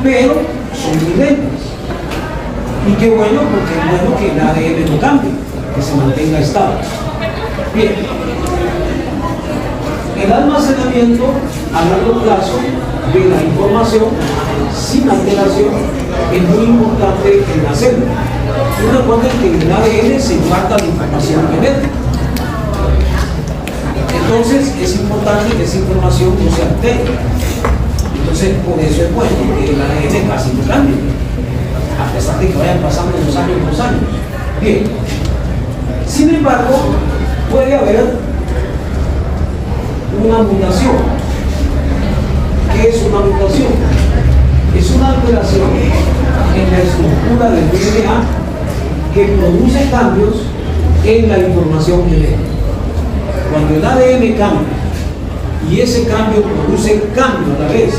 pero son muy lentas. Y qué bueno, porque es bueno que el ADN no cambie, que se mantenga estable. Bien, el almacenamiento a largo plazo de la información sin alteración es muy importante en la célula. Y recuerden que en el ADN se guarda la información genética. Entonces es importante que esa información no se altere. Entonces por eso es bueno que el ADN casi no cambie, a pesar de que vayan pasando los años. Bien, sin embargo, puede haber una mutación. ¿Qué es una mutación? Es una alteración en la estructura del DNA que produce cambios en la información genética. Cuando el ADN cambia y ese cambio produce cambio a la vez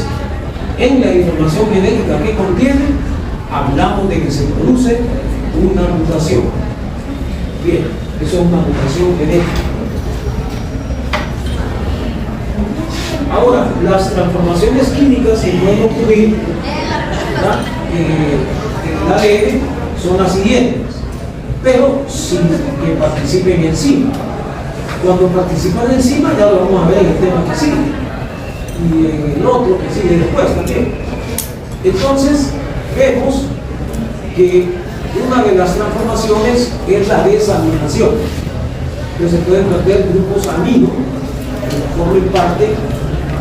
en la información genética que contiene, hablamos de que se produce una mutación. Bien, eso es una mutación genética. Ahora, las transformaciones químicas que pueden ocurrir en el ADN son las siguientes, pero sin que participen enzimas. Cuando participan enzimas, ya lo vamos a ver en el tema que sigue y en el otro que sigue después también. Entonces, vemos que una de las transformaciones es la desaminación. Entonces se pueden perder grupos amino que formen parte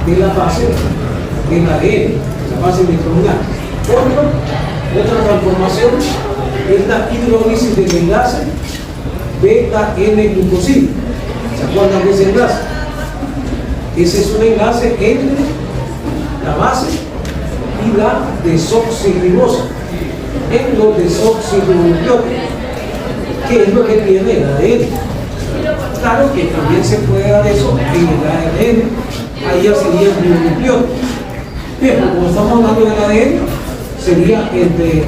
de la base del ADN, la base nitrogenada. Otra transformación es la hidrólisis del enlace beta-N-glucosida. ¿Se acuerdan de ese enlace? Ese es un enlace entre la base y la desoxirribosa, en los desoxirribonucleótidos, que es lo que tiene el ADN. Claro que también se puede dar eso en el ADN, ahí ya sería el ribonucleótido. Bien, como estamos hablando del ADN, sería entre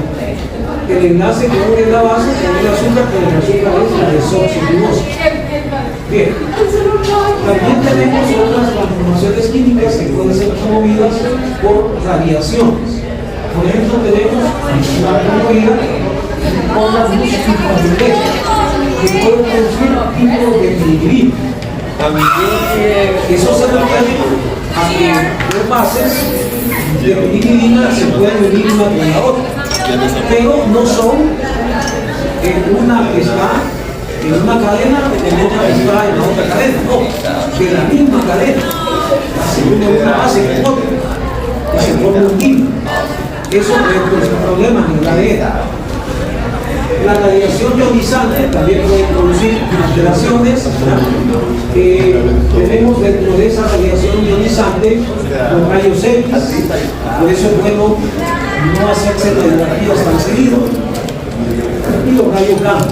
el enlace que une la base con el azúcar, pero el azúcar es la desoxirribosa. Bien, también tenemos otras transformaciones químicas que pueden ser promovidas por radiaciones. Por ejemplo, tenemos la promovida por la luz ultravioleta, que puede producir tipos de biligrina. Eso se refiere a que dos bases de biligrina se pueden unir una con la otra, pero no son una que está en una cadena en otra que está en la otra cadena, no, de la misma cadena se une una base con otra y se forma un químico. Eso puede producir problemas en el ADN. La radiación ionizante también puede producir alteraciones Tenemos dentro de esa radiación ionizante los rayos X, por eso es bueno no hacerse radiografías tan seguido, y los rayos gamma.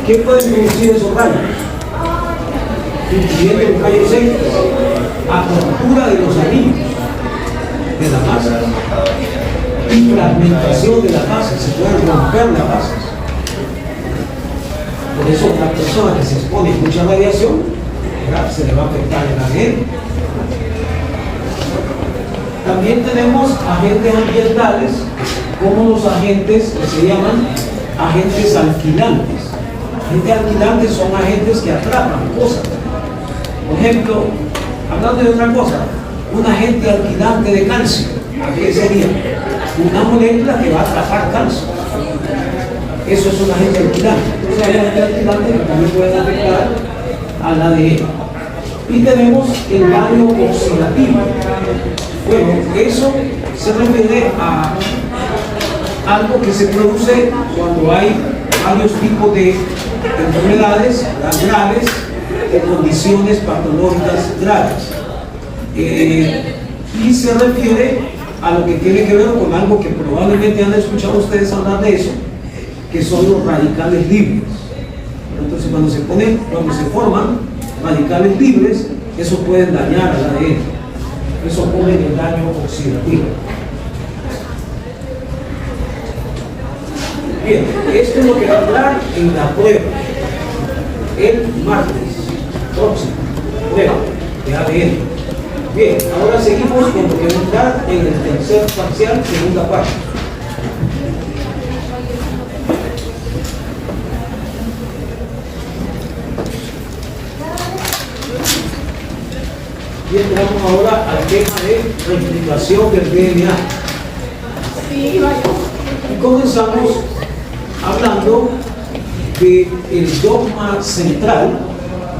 ¿Qué pueden producir esos rayos? Incluyendo los rayos X, apertura de los anillos de la masa y fragmentación de la masa, se pueden romper las masas. Por eso una persona que se expone a mucha radiación, ¿verdad?, se le va a afectar el ADN. También tenemos agentes ambientales, como los agentes que se llaman agentes alquilantes. Agentes alquilantes son agentes que atrapan cosas. Por ejemplo, hablando de otra cosa, un agente alquilante de calcio, ¿qué sería? Una molécula que va a atrapar calcio. Eso es un agente alquilante. Entonces hay agentes alquilantes que también pueden afectar al ADN. Y tenemos el daño oxidativo. Bueno, eso se refiere a algo que se produce cuando hay varios tipos de enfermedades graves, de condiciones patológicas graves. Y se refiere a lo que tiene que ver con algo que probablemente han escuchado ustedes hablar de eso, que son los radicales libres. Entonces cuando se forman radicales libres, eso puede dañar al ADN. Eso ocurre en el daño oxidativo. Bien, esto es lo que va a hablar en la prueba el martes próximo, prueba de ADN. Bien, ahora seguimos con lo que va a entrar en el tercer parcial, segunda parte. Y entramos ahora al tema de replicación del DNA. Y comenzamos hablando del dogma central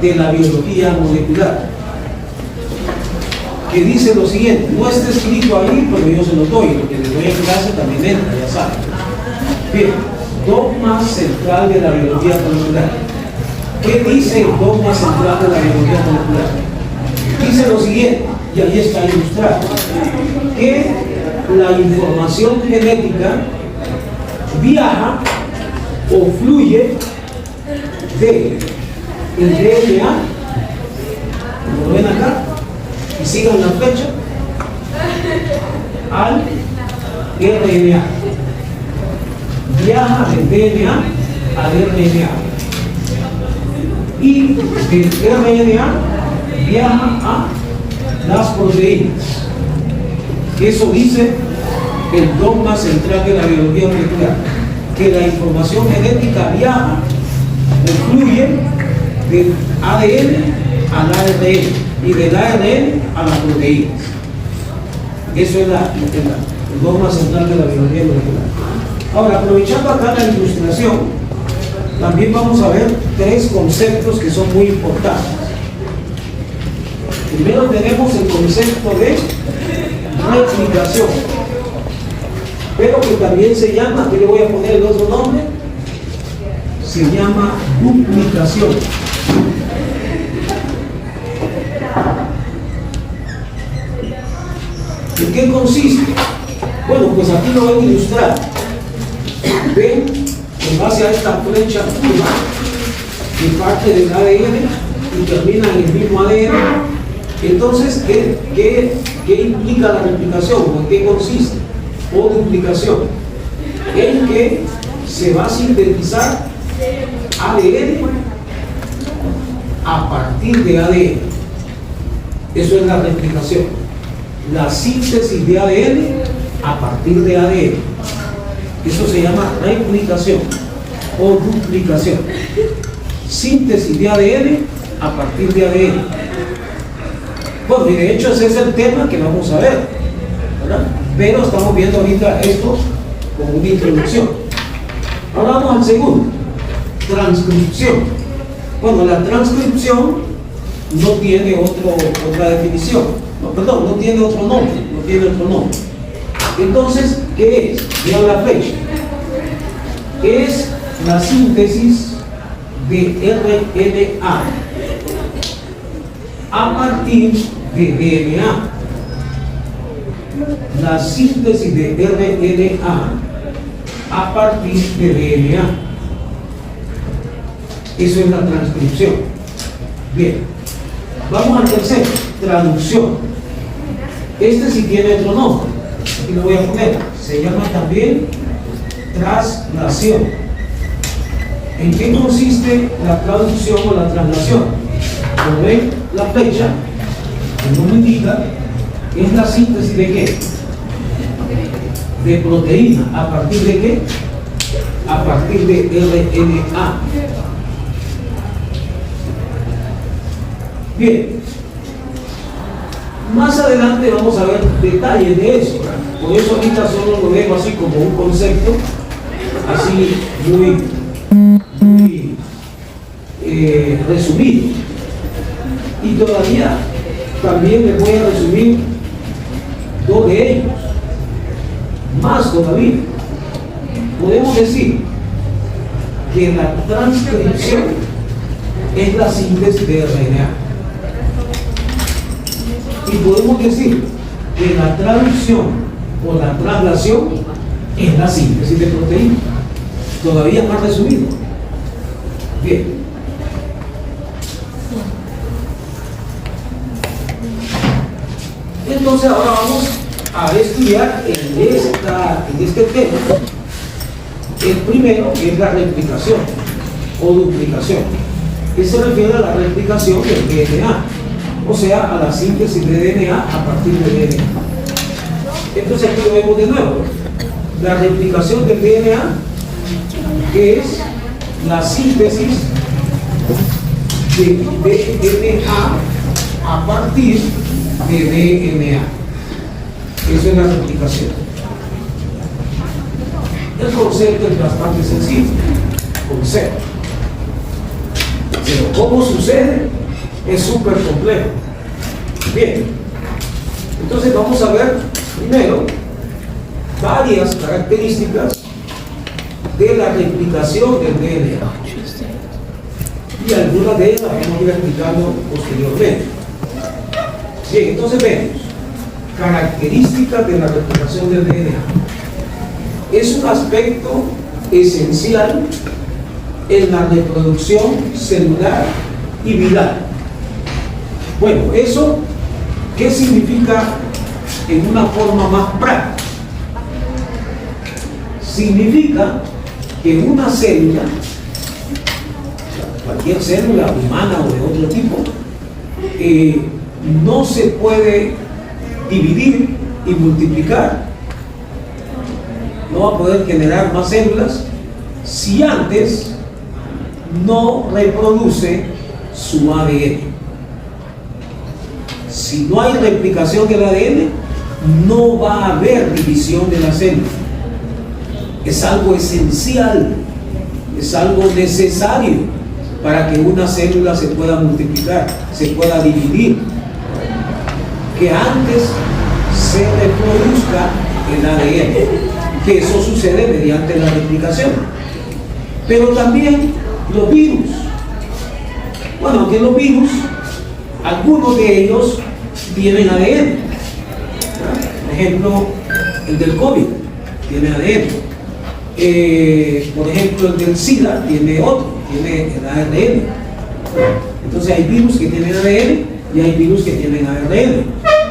de la biología molecular, que dice lo siguiente. No está escrito ahí, pero yo se lo doy, lo que les doy en clase también entra, ya saben. Bien, dogma central de la biología molecular. ¿Qué dice el dogma central de la biología molecular? Dice lo siguiente, y ahí está ilustrado, que la información genética viaja o fluye de el DNA, como lo ven acá, y sigan la flecha, al RNA. Viaja del DNA al RNA. Y del RNA viaja a las proteínas. Eso dice el dogma central de la biología molecular, que la información genética viaja o fluye del ADN al ARN y del ARN a las proteínas. Eso es el dogma central de la biología molecular. Ahora, aprovechando acá la ilustración, también vamos a ver tres conceptos que son muy importantes. Primero tenemos el concepto de replicación, pero que también se llama, que le voy a poner el otro nombre, se llama duplicación. ¿En qué consiste? Bueno, pues aquí lo ven ilustrado. Ven, en base a esta flecha curva, que parte del ADN y termina en el mismo ADN. Entonces, ¿qué implica la replicación? ¿O en qué consiste? O duplicación. En que se va a sintetizar ADN a partir de ADN. Eso es la replicación. La síntesis de ADN a partir de ADN. Eso se llama replicación o duplicación. Síntesis de ADN a partir de ADN. Bueno, y de hecho ese es el tema que vamos a ver, ¿verdad? Pero estamos viendo ahorita esto como una introducción. Ahora vamos al segundo, transcripción. Bueno, la transcripción no tiene otra definición, no tiene otro nombre, Entonces, ¿qué es? Vean la flecha. Es la síntesis de RNA. a partir de DNA. La síntesis de RNA a partir de DNA. Eso es la transcripción. Bien, vamos al tercero, traducción. Este sí tiene otro nombre, y lo voy a poner. Se llama también traslación. ¿En qué consiste la traducción o la traslación? Como ven, la fecha, como nos indica, es la síntesis de ¿qué? De proteína. ¿A partir de qué? A partir de RNA. Bien. Más adelante vamos a ver detalles de eso. Por eso ahorita solo lo dejo así como un concepto, así muy resumido. Y todavía también les voy a resumir dos de ellos, más todavía. Podemos decir que la transcripción es la síntesis de RNA, y podemos decir que la traducción o la traslación es la síntesis de proteína, todavía más resumido. Bien. Entonces ahora vamos a estudiar en este tema el primero, que es la replicación o duplicación, que se refiere a la replicación del DNA, o sea, a la síntesis de DNA a partir de DNA. Entonces aquí lo vemos de nuevo, la replicación del DNA, que es la síntesis de DNA a partir de DNA. Eso es la replicación. El concepto es bastante sencillo, concepto. Pero cómo sucede es súper complejo. Bien, entonces vamos a ver primero varias características de la replicación del DNA, y algunas de ellas las vamos a ir explicando posteriormente. Bien, entonces vemos características de la replicación del DNA. Es un aspecto esencial en la reproducción celular y viral. Bueno, ¿eso qué significa en una forma más práctica? Significa que una célula, cualquier célula humana o de otro tipo, no se puede dividir y multiplicar, no va a poder generar más células si antes no reproduce su ADN. Si no hay replicación del ADN, no va a haber división de la célula. Es algo esencial, es algo necesario para que una célula se pueda multiplicar, se pueda dividir, que antes se reproduzca el ADN, que eso sucede mediante la replicación. Pero también los virus. Bueno, aunque los virus, algunos de ellos tienen ADN. Por ejemplo, el del COVID tiene ADN. Por ejemplo, el del SIDA tiene otro, tiene el ARN. Entonces hay virus que tienen ADN y hay virus que tienen ARN.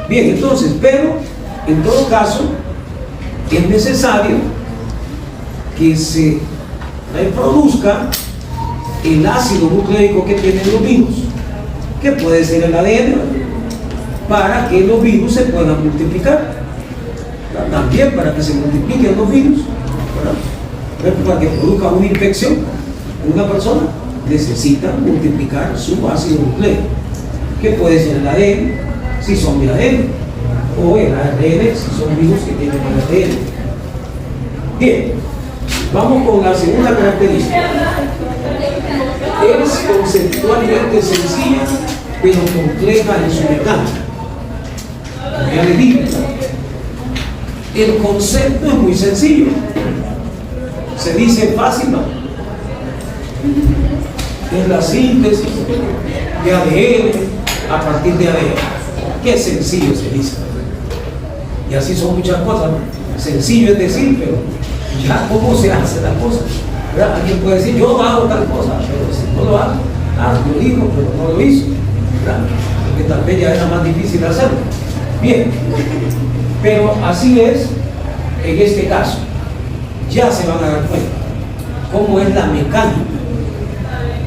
Bien, entonces, pero en todo caso es necesario que se reproduzca el ácido nucleico que tienen los virus, que puede ser el ADN, para que los virus se puedan multiplicar. También para que se multipliquen los virus, para que produzca una infección en una persona, necesita multiplicar su ácido nucleico, que puede ser el ADN, si son de ADN, o el ARN, si son virus que tienen el ADN. Bien, vamos con la segunda característica. Es conceptualmente sencilla, pero compleja en su mecánica. Ya les digo, el concepto es muy sencillo. Se dice fácil, ¿no? Es la síntesis de ADN a partir de ADN. Qué sencillo se dice. Y así son muchas cosas, ¿no? Sencillo es decir, pero ya cómo se hace la cosa, ¿verdad? Alguien puede decir, yo hago tal cosa, pero si no lo hago, lo dijo, pero no lo hizo, ¿verdad? Porque tal vez ya era más difícil hacerlo. Bien, pero así es en este caso. Ya se van a dar cuenta cómo es la mecánica,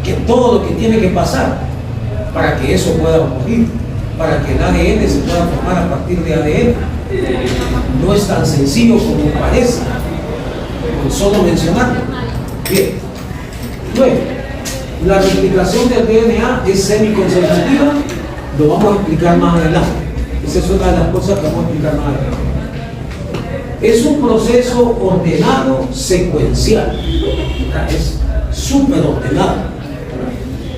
que todo lo que tiene que pasar para que eso pueda ocurrir, para que el ADN se pueda formar a partir de ADN. No es tan sencillo como parece, con solo mencionarlo. Bien. Luego, la replicación del DNA es semiconsecutiva, lo vamos a explicar más adelante. Esa es una de las cosas que vamos a explicar más adelante. Es un proceso ordenado secuencial, es súper ordenado,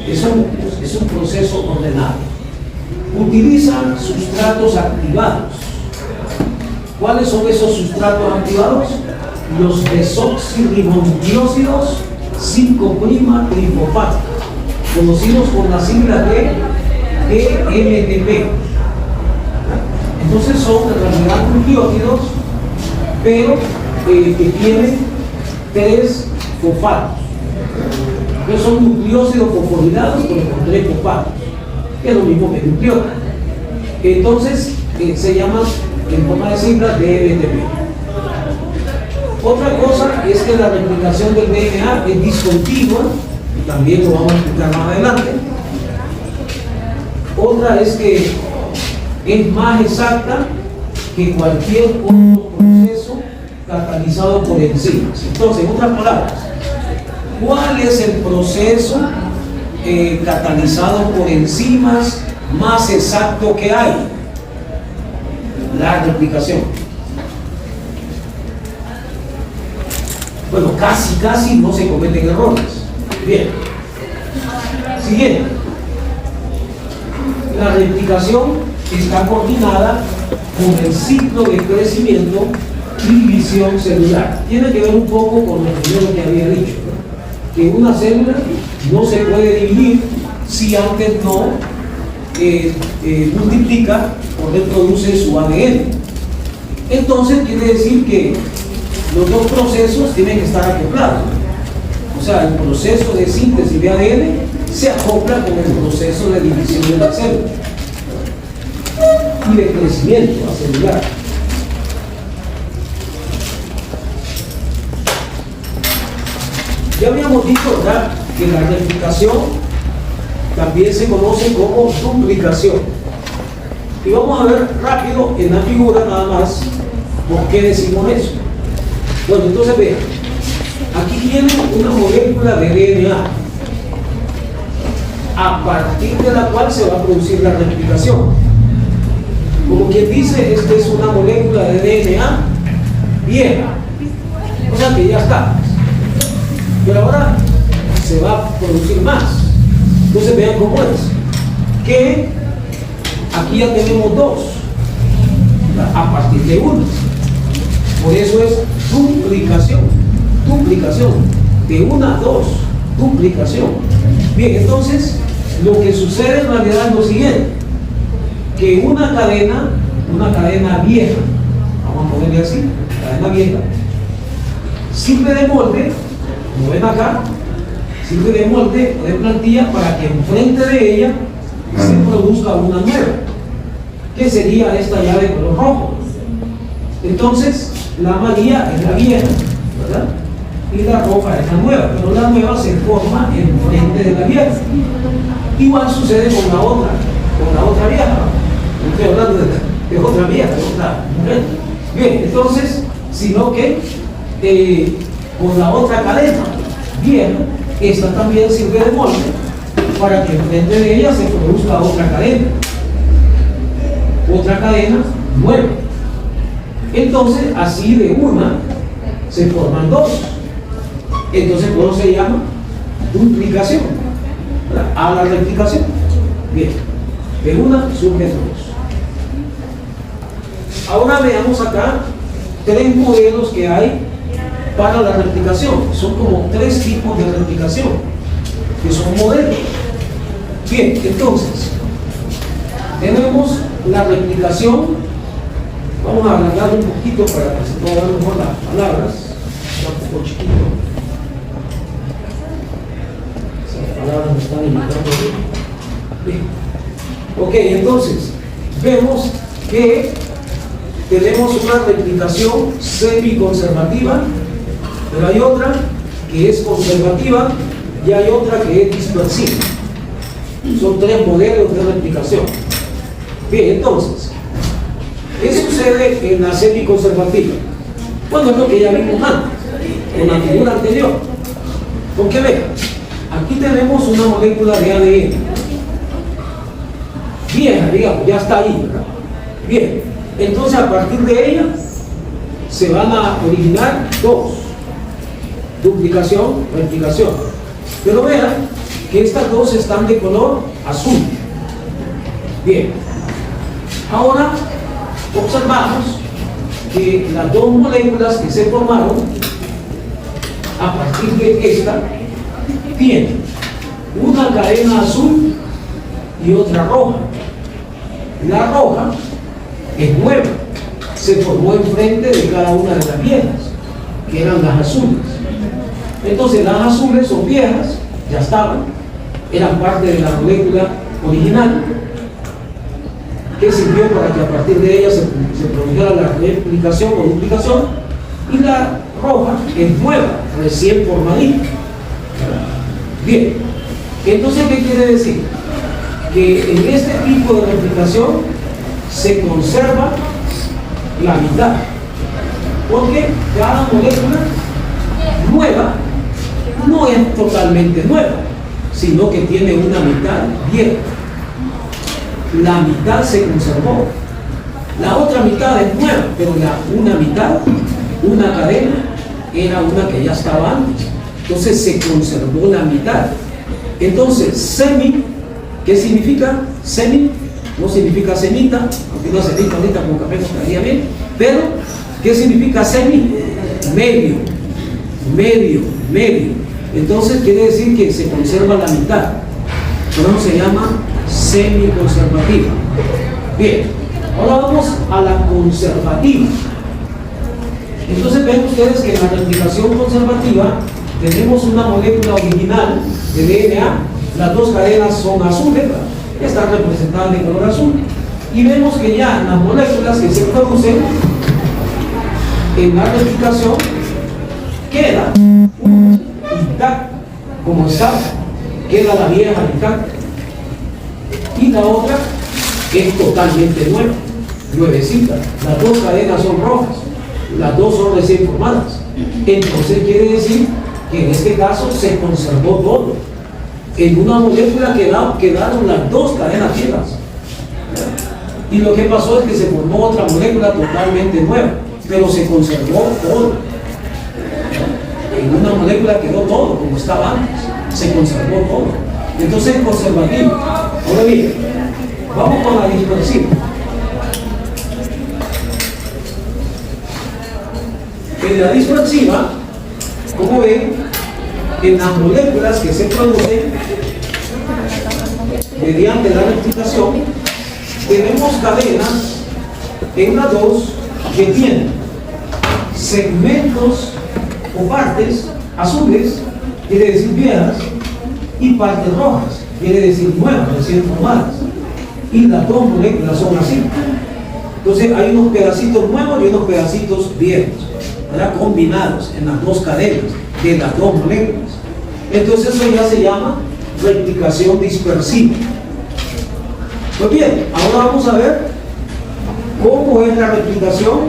es un proceso ordenado. Utilizan sustratos activados. ¿Cuáles son esos sustratos activados? Los desoxirribonucleósidos 5'-trifosfato, conocidos por la sigla de DMTP. Entonces son en realidad nucleótidos, pero que tienen 3 fosfatos. Que son nucleósidos fosforilados, pero con 3 fosfatos, que es lo mismo que nucleótido. Entonces se llaman en forma de sigla DMTP. Otra cosa es que la replicación del DNA es discontinua, y también lo vamos a explicar más adelante. Otra es que es más exacta que cualquier otro proceso catalizado por enzimas. Entonces, en otras palabras, ¿cuál es el proceso catalizado por enzimas más exacto que hay? La replicación. Bueno, casi no se cometen errores. Bien. Siguiente. La replicación está coordinada con el ciclo de crecimiento y división celular. Tiene que ver un poco con lo primero que había dicho, ¿no? Que una célula no se puede dividir si antes no multiplica o reproduce su ADN. Entonces quiere decir que los dos procesos tienen que estar acoplados. O sea, el proceso de síntesis de ADN se acopla con el proceso de división de la célula y de crecimiento celular. Ya habíamos dicho, ¿verdad?, que la replicación también se conoce como duplicación. Y vamos a ver rápido en la figura nada más por qué decimos eso. Bueno, entonces vean, aquí tiene una molécula de DNA a partir de la cual se va a producir la replicación. Como quien dice, esta es una molécula de DNA vieja, o sea que ya está, pero ahora se va a producir más. Entonces vean cómo es, que aquí ya tenemos 2 a partir de 1. Por eso es duplicación, de 1 a 2, duplicación. Bien, entonces lo que sucede en realidad es lo siguiente, que una cadena vieja, vamos a ponerle así, cadena vieja, sirve de molde, como ven acá, sirve de molde o de plantilla para que enfrente de ella se produzca una nueva, que sería esta llave de color rojo. Entonces, la amarilla es la vieja, ¿verdad? Y la roja es la nueva, pero la nueva se forma enfrente de la vieja. Igual sucede con la otra vieja. No estoy hablando de otra vieja, de otra mujer. Bien, entonces, sino que con la otra cadena vieja, esta también sirve de molde para que enfrente de ella se produzca otra cadena nueva. Entonces, así de una se forman 2. Entonces, ¿cómo se llama? Duplicación. A la replicación. Bien, de una surgen 2. Ahora veamos acá 3 modelos que hay para la replicación. Son como 3 tipos de replicación, que son modelos. Bien, entonces, tenemos la replicación. Vamos a alargar un poquito para que se puedan ver mejor las palabras. Está un poco chiquito. Esas palabras me están imitando. Bien. Ok, entonces, vemos que tenemos una replicación semiconservativa, pero hay otra que es conservativa y hay otra que es dispersiva. Son tres modelos de replicación. Bien, entonces, ¿qué sucede en la semiconservativa? Bueno, es lo que ya vimos antes, en la figura anterior. Porque vean, aquí tenemos una molécula de ADN. Vieja, digamos, ya está ahí, ¿verdad? Bien, entonces a partir de ella se van a originar dos: duplicación, replicación. Pero vean que estas dos están de color azul. Bien, ahora observamos que las dos moléculas que se formaron a partir de esta tienen una cadena azul y otra roja. La roja es nueva, se formó enfrente de cada una de las viejas, que eran las azules. Entonces las azules son viejas, ya estaban, eran parte de la molécula original, que sirvió para que a partir de ella se produjera la replicación o duplicación, y la roja es nueva, recién formadita. Bien, entonces ¿qué quiere decir? Que en este tipo de replicación se conserva la mitad, porque cada molécula nueva no es totalmente nueva, sino que tiene una mitad vieja. La mitad se conservó, la otra mitad es nueva, pero una mitad, una cadena, era una que ya estaba antes, entonces se conservó la mitad. Entonces semi, ¿qué significa? Semi no significa semita, aunque una semita ahorita con café no estaría bien, pero ¿qué significa semi? Medio, medio, medio. Entonces quiere decir que se conserva la mitad. Por eso se llama semiconservativa. Bien, ahora vamos a la conservativa. Entonces ven ustedes que en la replicación conservativa tenemos una molécula original de DNA, las dos cadenas son azules, ¿verdad? Están representadas de color azul, y vemos que ya en las moléculas que se producen en la replicación queda intacta, como está, queda la vieja intacta, y la otra es totalmente nueva, nuevecita. Las dos cadenas son rojas, las dos son recién formadas. Entonces quiere decir que en este caso se conservó todo. En una molécula quedaron las dos cadenas viejas, y lo que pasó es que se formó otra molécula totalmente nueva, pero se conservó todo. En una molécula quedó todo como estaba antes, se conservó todo. Entonces es conservativo. Ahora bien, vamos con la dispersiva. En la dispersiva, como ven, en las moléculas que se producen mediante la replicación, tenemos cadenas en las dos que tienen segmentos o partes azules, quiere decir viejas, y partes rojas, quiere decir nuevas, recién formadas. Y las dos moléculas son así. Entonces hay unos pedacitos nuevos y unos pedacitos viejos, ¿verdad? Combinados en las dos cadenas de las dos moléculas. Entonces eso ya se llama replicación dispersiva. Pues bien, ahora vamos a ver cómo es la replicación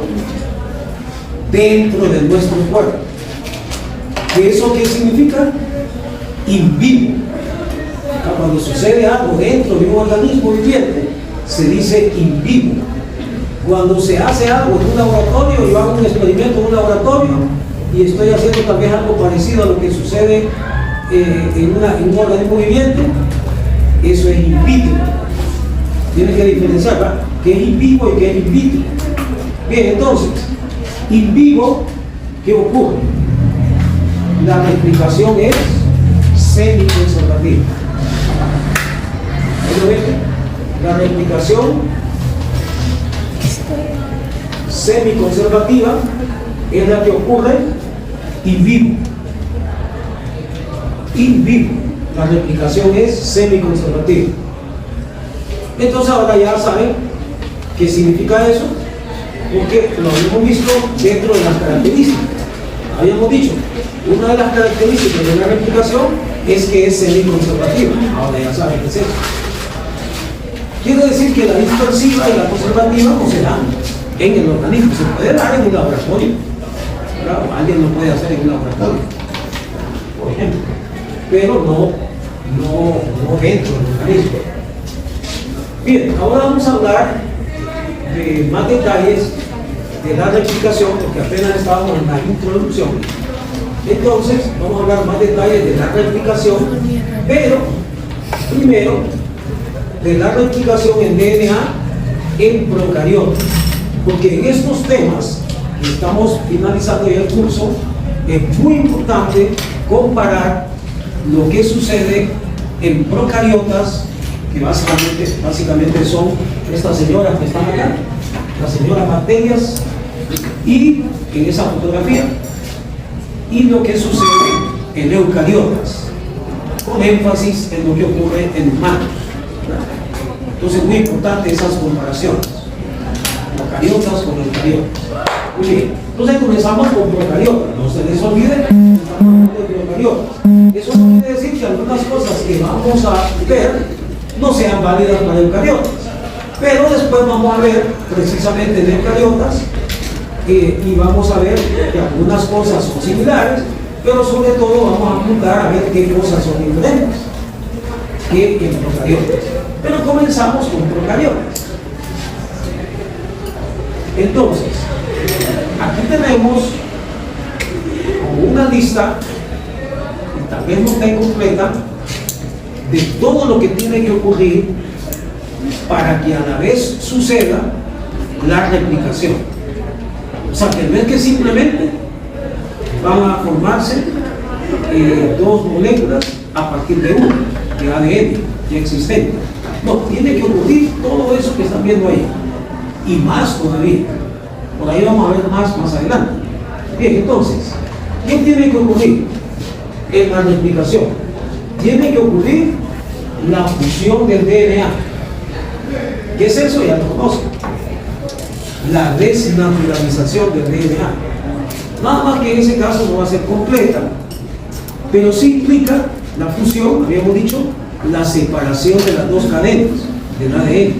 dentro de nuestro cuerpo. ¿Eso qué significa? In vivo. Cuando sucede algo dentro de un organismo viviente, se dice in vivo. Cuando se hace algo en un laboratorio, yo hago un experimento en un laboratorio y estoy haciendo tal vez algo parecido a lo que sucede en un organismo viviente, eso es in vitro. Tienes que diferenciar, ¿verdad?, qué es in vivo y qué es in vitro. Bien, entonces, in vivo, ¿qué ocurre? La replicación es semiconservativa. La replicación semiconservativa es la que ocurre in vivo. In vivo. La replicación es semiconservativa. Entonces ahora ya saben qué significa eso, porque lo habíamos visto dentro de las características. Habíamos dicho, una de las características de la replicación es que es semiconservativa. Ahora ya saben qué es eso. Quiere decir que la dispersiva y la conservativa no se dan en el organismo. Se puede dar en un laboratorio. Claro, alguien lo puede hacer en un laboratorio, por ejemplo, pero no dentro del organismo. Bien, ahora vamos a hablar de más detalles de la replicación, porque apenas estábamos en la introducción. Entonces, vamos a hablar más detalles de la replicación, pero primero de la replicación en DNA en procariotas, porque en estos temas que estamos finalizando ya el curso, es muy importante comparar lo que sucede en procariotas, que básicamente son estas señoras que están acá, las señoras bacterias, y en esa fotografía, y lo que sucede en eucariotas, con énfasis en lo que ocurre en humanos. Entonces es muy importante esas comparaciones, procariotas con eucariotas. Muy bien, entonces comenzamos con procariotas, no se les olvide, estamos hablando de procariotas. Eso no quiere decir que algunas cosas que vamos a ver no sean válidas para eucariotas, pero después vamos a ver precisamente en eucariotas y vamos a ver que algunas cosas son similares, pero sobre todo vamos a apuntar a ver qué cosas son diferentes que en procariotas. Pero comenzamos con procariotas. Entonces, aquí tenemos como una lista, y tal vez no está incompleta, de todo lo que tiene que ocurrir para que a la vez suceda la replicación. O sea, que no es que simplemente van a formarse dos moléculas a partir de una, de ADN ya existente. No, tiene que ocurrir todo eso que están viendo ahí, y más todavía. Por ahí vamos a ver más adelante. Bien, entonces, ¿qué tiene que ocurrir en la replicación? Tiene que ocurrir la fusión del DNA. ¿Qué es eso? Ya lo conocen. La desnaturalización del DNA. Nada más que en ese caso no va a ser completa, pero sí implica la fusión, habíamos dicho, la separación de las dos cadenas del ADN.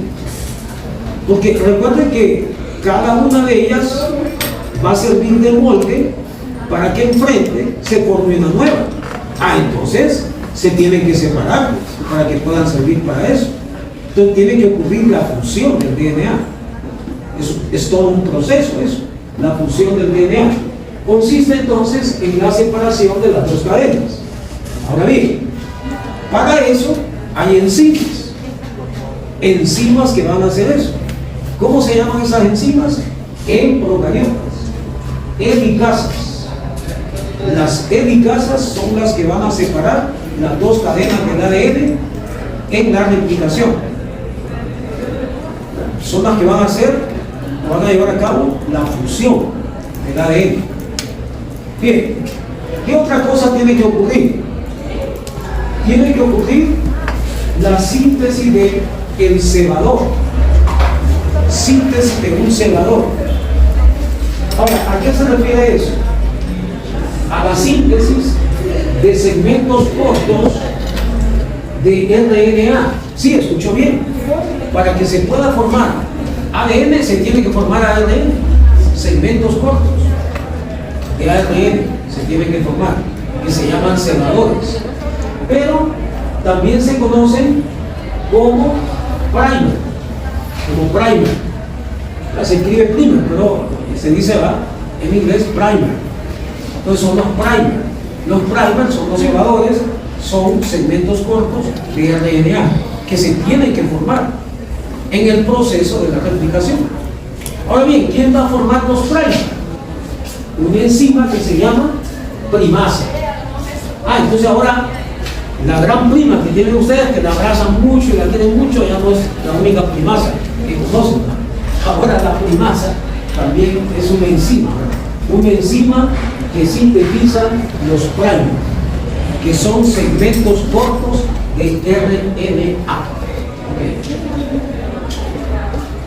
Porque recuerden que cada una de ellas va a servir de molde para que enfrente se forme una nueva. Entonces se tienen que separar para que puedan servir para eso. Entonces tiene que ocurrir la fusión del DNA. Es todo un proceso eso, la fusión del DNA. Consiste entonces en la separación de las dos cadenas. Ahora bien, para eso hay enzimas que van a hacer eso. ¿Cómo se llaman esas enzimas? En procariotas, helicases. Las helicases son las que van a separar las dos cadenas del ADN en la replicación. Son las que van a llevar a cabo la fusión del ADN. Bien, ¿qué otra cosa tiene que ocurrir? Tiene que ocurrir la síntesis del cebador. Síntesis de un cebador. Ahora, ¿a qué se refiere eso? A la síntesis de segmentos cortos de RNA. Sí, escuchó bien. Para que se pueda formar ADN, se tiene que formar ARN. Segmentos cortos de ARN se tienen que formar, que se llaman cebadores. Pero también se conocen como primer. Se escribe primer, pero se dice en inglés primer. Entonces son los primer. Los primer son los cebadores, son segmentos cortos de RNA que se tienen que formar en el proceso de la replicación. Ahora bien, ¿quién va a formar los primer? Una enzima que se llama primasa. Entonces ahora La gran prima que tienen ustedes, que la abrazan mucho y la quieren mucho, ya no es la única primasa que conocen. Ahora la primasa también es una enzima, una enzima que sintetiza los primers, que son segmentos cortos de RNA. Okay.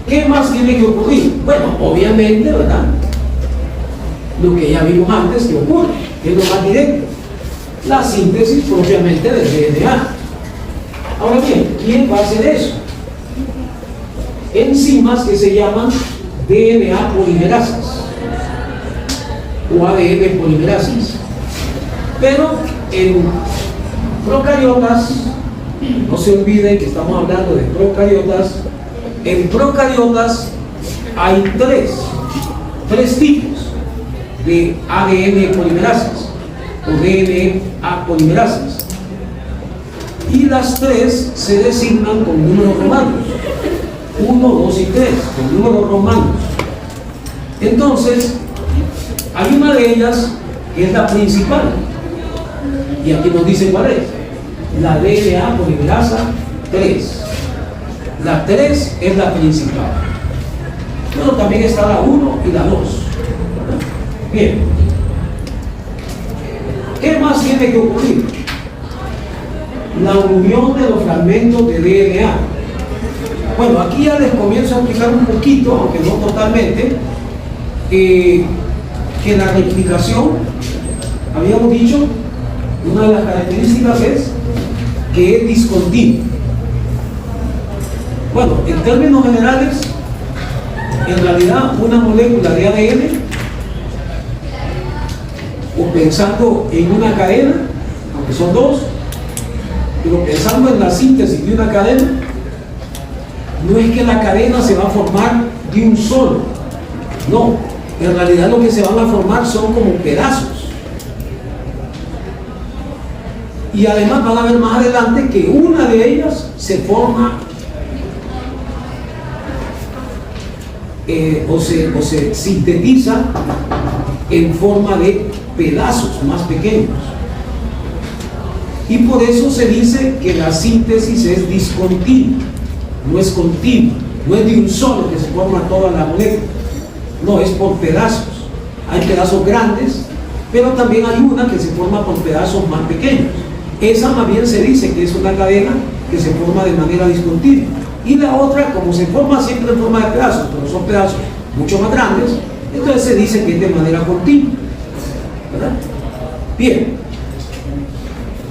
¿Qué más tiene que ocurrir? Bueno, obviamente, ¿verdad? Lo que ya vimos antes que ocurre, que es lo más directo, la síntesis propiamente del DNA. Ahora bien, ¿quién va a hacer eso? Enzimas que se llaman DNA polimerasas o ADN polimerasas. Pero en procariotas, no se olviden que estamos hablando de procariotas, en procariotas hay tres tipos de ADN polimerasas o DNA polimerasas, y las tres se designan con números romanos 1, 2 y 3, con números romanos. Entonces hay una de ellas que es la principal, y aquí nos dice cuál es: la DNA polimerasa 3. La 3 es la principal. Bueno, también está la 1 y la 2. Bien. ¿Qué más tiene que ocurrir? La unión de los fragmentos de DNA. Bueno, aquí ya les comienzo a explicar un poquito, aunque no totalmente, que la replicación, habíamos dicho, una de las características es que es discontinua. Bueno, en términos generales, en realidad una molécula de ADN, o pensando en una cadena, aunque son dos, pero pensando en la síntesis de una cadena, no es que la cadena se va a formar de un solo, no, en realidad lo que se van a formar son como pedazos. Y además van a ver más adelante que una de ellas se forma o se sintetiza en forma de pedazos más pequeños. Y por eso se dice que la síntesis es discontinua, no es continua, no es de un solo que se forma toda la molécula, no, es por pedazos. Hay pedazos grandes, pero también hay una que se forma por pedazos más pequeños. Esa más bien se dice que es una cadena que se forma de manera discontinua. Y la otra, como se forma siempre en forma de pedazos, pero son pedazos mucho más grandes, entonces se dice que es de manera continua, ¿verdad? Bien.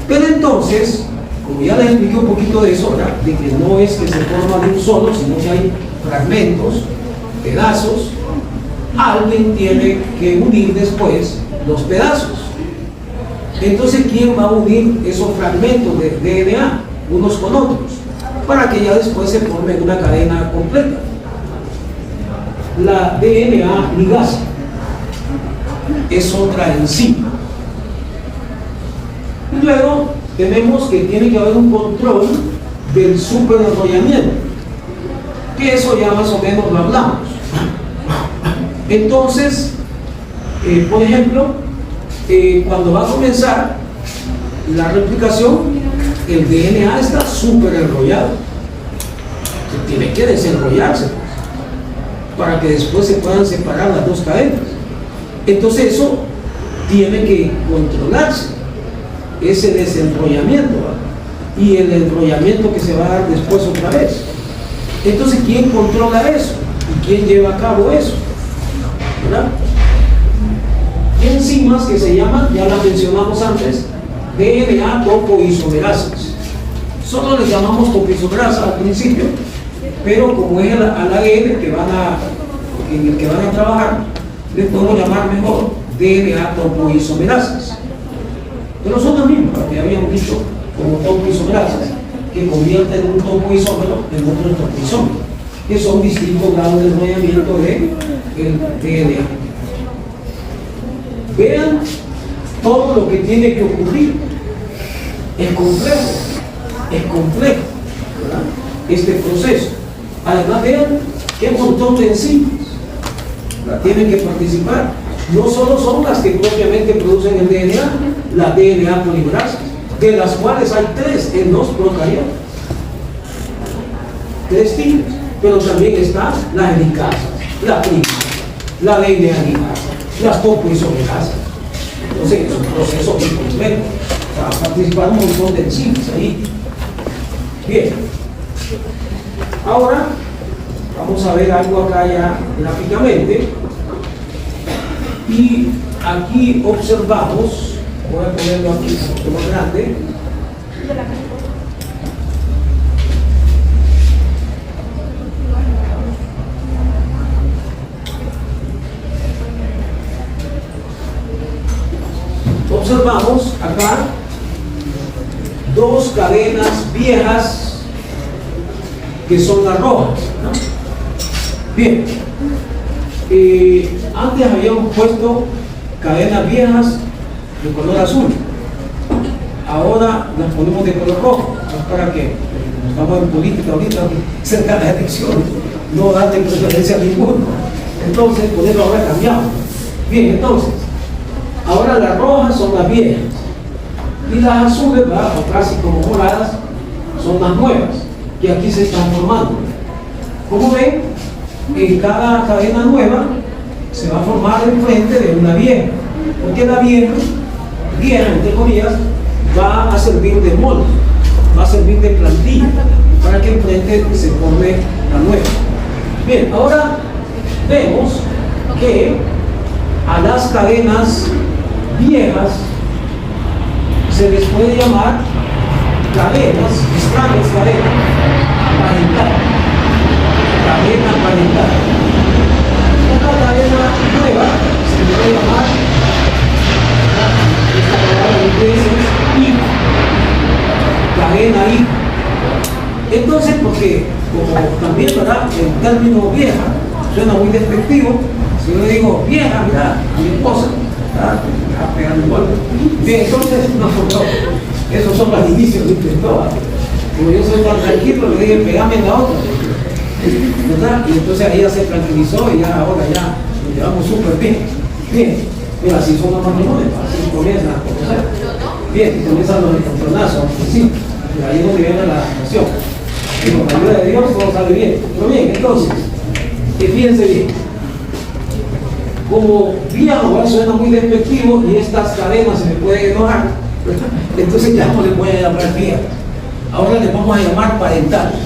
Pero entonces, como ya les expliqué un poquito de eso, ¿verdad? De que no es que se forma de un solo, sino que hay fragmentos, pedazos, alguien tiene que unir después los pedazos. Entonces, ¿quién va a unir esos fragmentos de DNA unos con otros? Para que ya después se forme una cadena completa. La DNA ligasa es otra enzima. Y luego tenemos que tiene que haber un control del superenrollamiento, que eso ya más o menos lo hablamos. Entonces, por ejemplo, cuando va a comenzar la replicación, el DNA está súper enrollado, tiene que desenrollarse, pues, para que después se puedan separar las dos cadenas. Entonces eso tiene que controlarse, ese desenrollamiento, ¿verdad? Y el enrollamiento que se va a dar después otra vez. Entonces, ¿quién controla eso? ¿Y quién lleva a cabo eso? ¿Verdad? Enzimas que se llaman, ya las mencionamos antes, DNA topoisomerasas. Solo les llamamos topoisomerasa al principio, pero como es al ADN en el que van a trabajar, les podemos llamar mejor DNA topoisomerasas. Pero son las mismas que habíamos dicho como topoisomerasas, que convierten un topoisómero en otro topoisómero, que son distintos grados de enrollamiento del DNA. Vean todo lo que tiene que ocurrir. Es complejo, ¿verdad? Este proceso. Además, vean qué montón de enzimas tienen que participar. No solo son las que propiamente producen el DNA, las DNA polimerasas, de las cuales hay 3 en los procariotas. 3 tipos, pero también está la helicasa, la primasa, la linearidasa, las topoisomerasas. Entonces es un proceso muy complejo. O sea, participan un montón de enzimas ahí. Bien. Ahora vamos a ver algo acá ya gráficamente. Y aquí observamos, voy a ponerlo aquí un poquito más grande. Observamos acá 2 cadenas viejas que son las rojas, ¿no? Bien, antes habíamos puesto cadenas viejas de color azul, ahora las ponemos de color rojo, para que estamos en política ahorita cerca de las elecciones, no darle preferencia a ninguno. Entonces ponerlo ahora cambiado. Bien, entonces ahora las rojas son las viejas y las azules, ¿verdad?, o casi como moradas, son las nuevas que aquí se están formando. Como ven, en cada cadena nueva se va a formar el frente de una vieja, porque la vieja entre comillas, va a servir de molde, va a servir de plantilla para que el frente se forme la nueva. Bien, ahora vemos que a las cadenas viejas se les puede llamar cadenas, extrañas cadenas parentales. Cadena parental. Esta cadena nueva se le puede llamar, esta palabra en inglés es hija, cadena hija. Entonces, porque como también, ¿verdad?, el término vieja suena muy despectivo, si yo le digo vieja, mira, a mi esposa, ¿verdad?, a pegar un golpe. Bien, entonces, no, esos son los inicios de todo. Como yo soy tan tranquilo, le dije, pegame en la otra, ¿verdad? Y entonces ella se tranquilizó y ya ahora ya nos llevamos súper bien. Bien, mira, así son los matrimonios, así comienzan a conocer. Bien, comienzan los encontronazos, sí, y ahí es donde viene la nación. Y con la ayuda de Dios todo sale bien. Pero bien, entonces, fíjense bien, como viejo suena muy despectivo y estas cadenas se me pueden enojar, ¿verdad?, entonces ya no le voy a llamar vieja. Ahora le vamos a llamar parentales.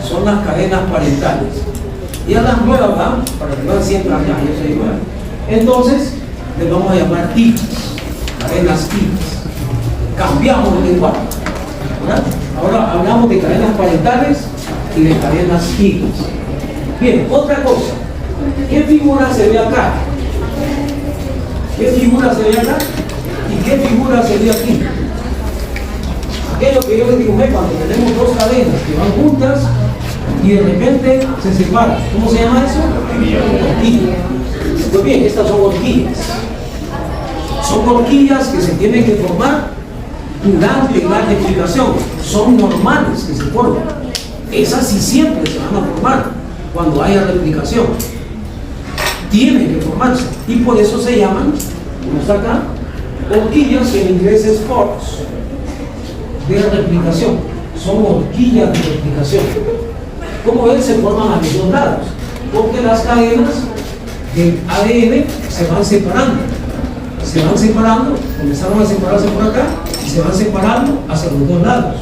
Son las cadenas parentales. Y a las nuevas van, para que van siempre allá, yo soy nueva. Entonces, les vamos a llamar hijas, cadenas hijas. Cambiamos el lenguaje, ¿verdad? Ahora hablamos de cadenas parentales y de cadenas hijas. Bien, otra cosa. ¿Qué figura se ve acá? ¿Qué figura se ve acá? ¿Y qué figura se ve aquí? Aquello que yo les dibujé cuando tenemos 2 cadenas que van juntas y de repente se separan. ¿Cómo se llama eso? Horquilla. Pues bien, estas son horquillas. Son horquillas que se tienen que formar durante la replicación. Son normales que se forman. Esas sí siempre se van a formar cuando haya replicación. Tienen que formarse. Y por eso se llaman, como está acá, horquillas, que en inglés es forks, de replicación. Son horquillas de replicación. Como ven, se forman a los 2 lados, porque las cadenas del ADN se van separando, comenzaron a separarse por acá y se van separando hacia los 2 lados.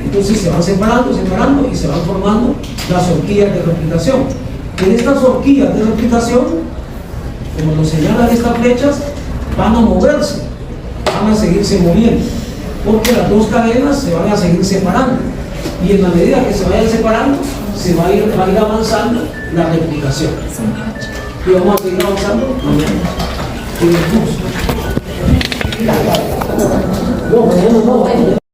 Entonces se van separando y se van formando las horquillas de replicación. En estas horquillas de replicación, como lo señalan estas flechas, van a moverse, van a seguirse moviendo, porque las 2 cadenas se van a seguir separando y en la medida que se vayan separando se va a ir avanzando la replicación. Y vamos a seguir avanzando en el curso. No, mañana no.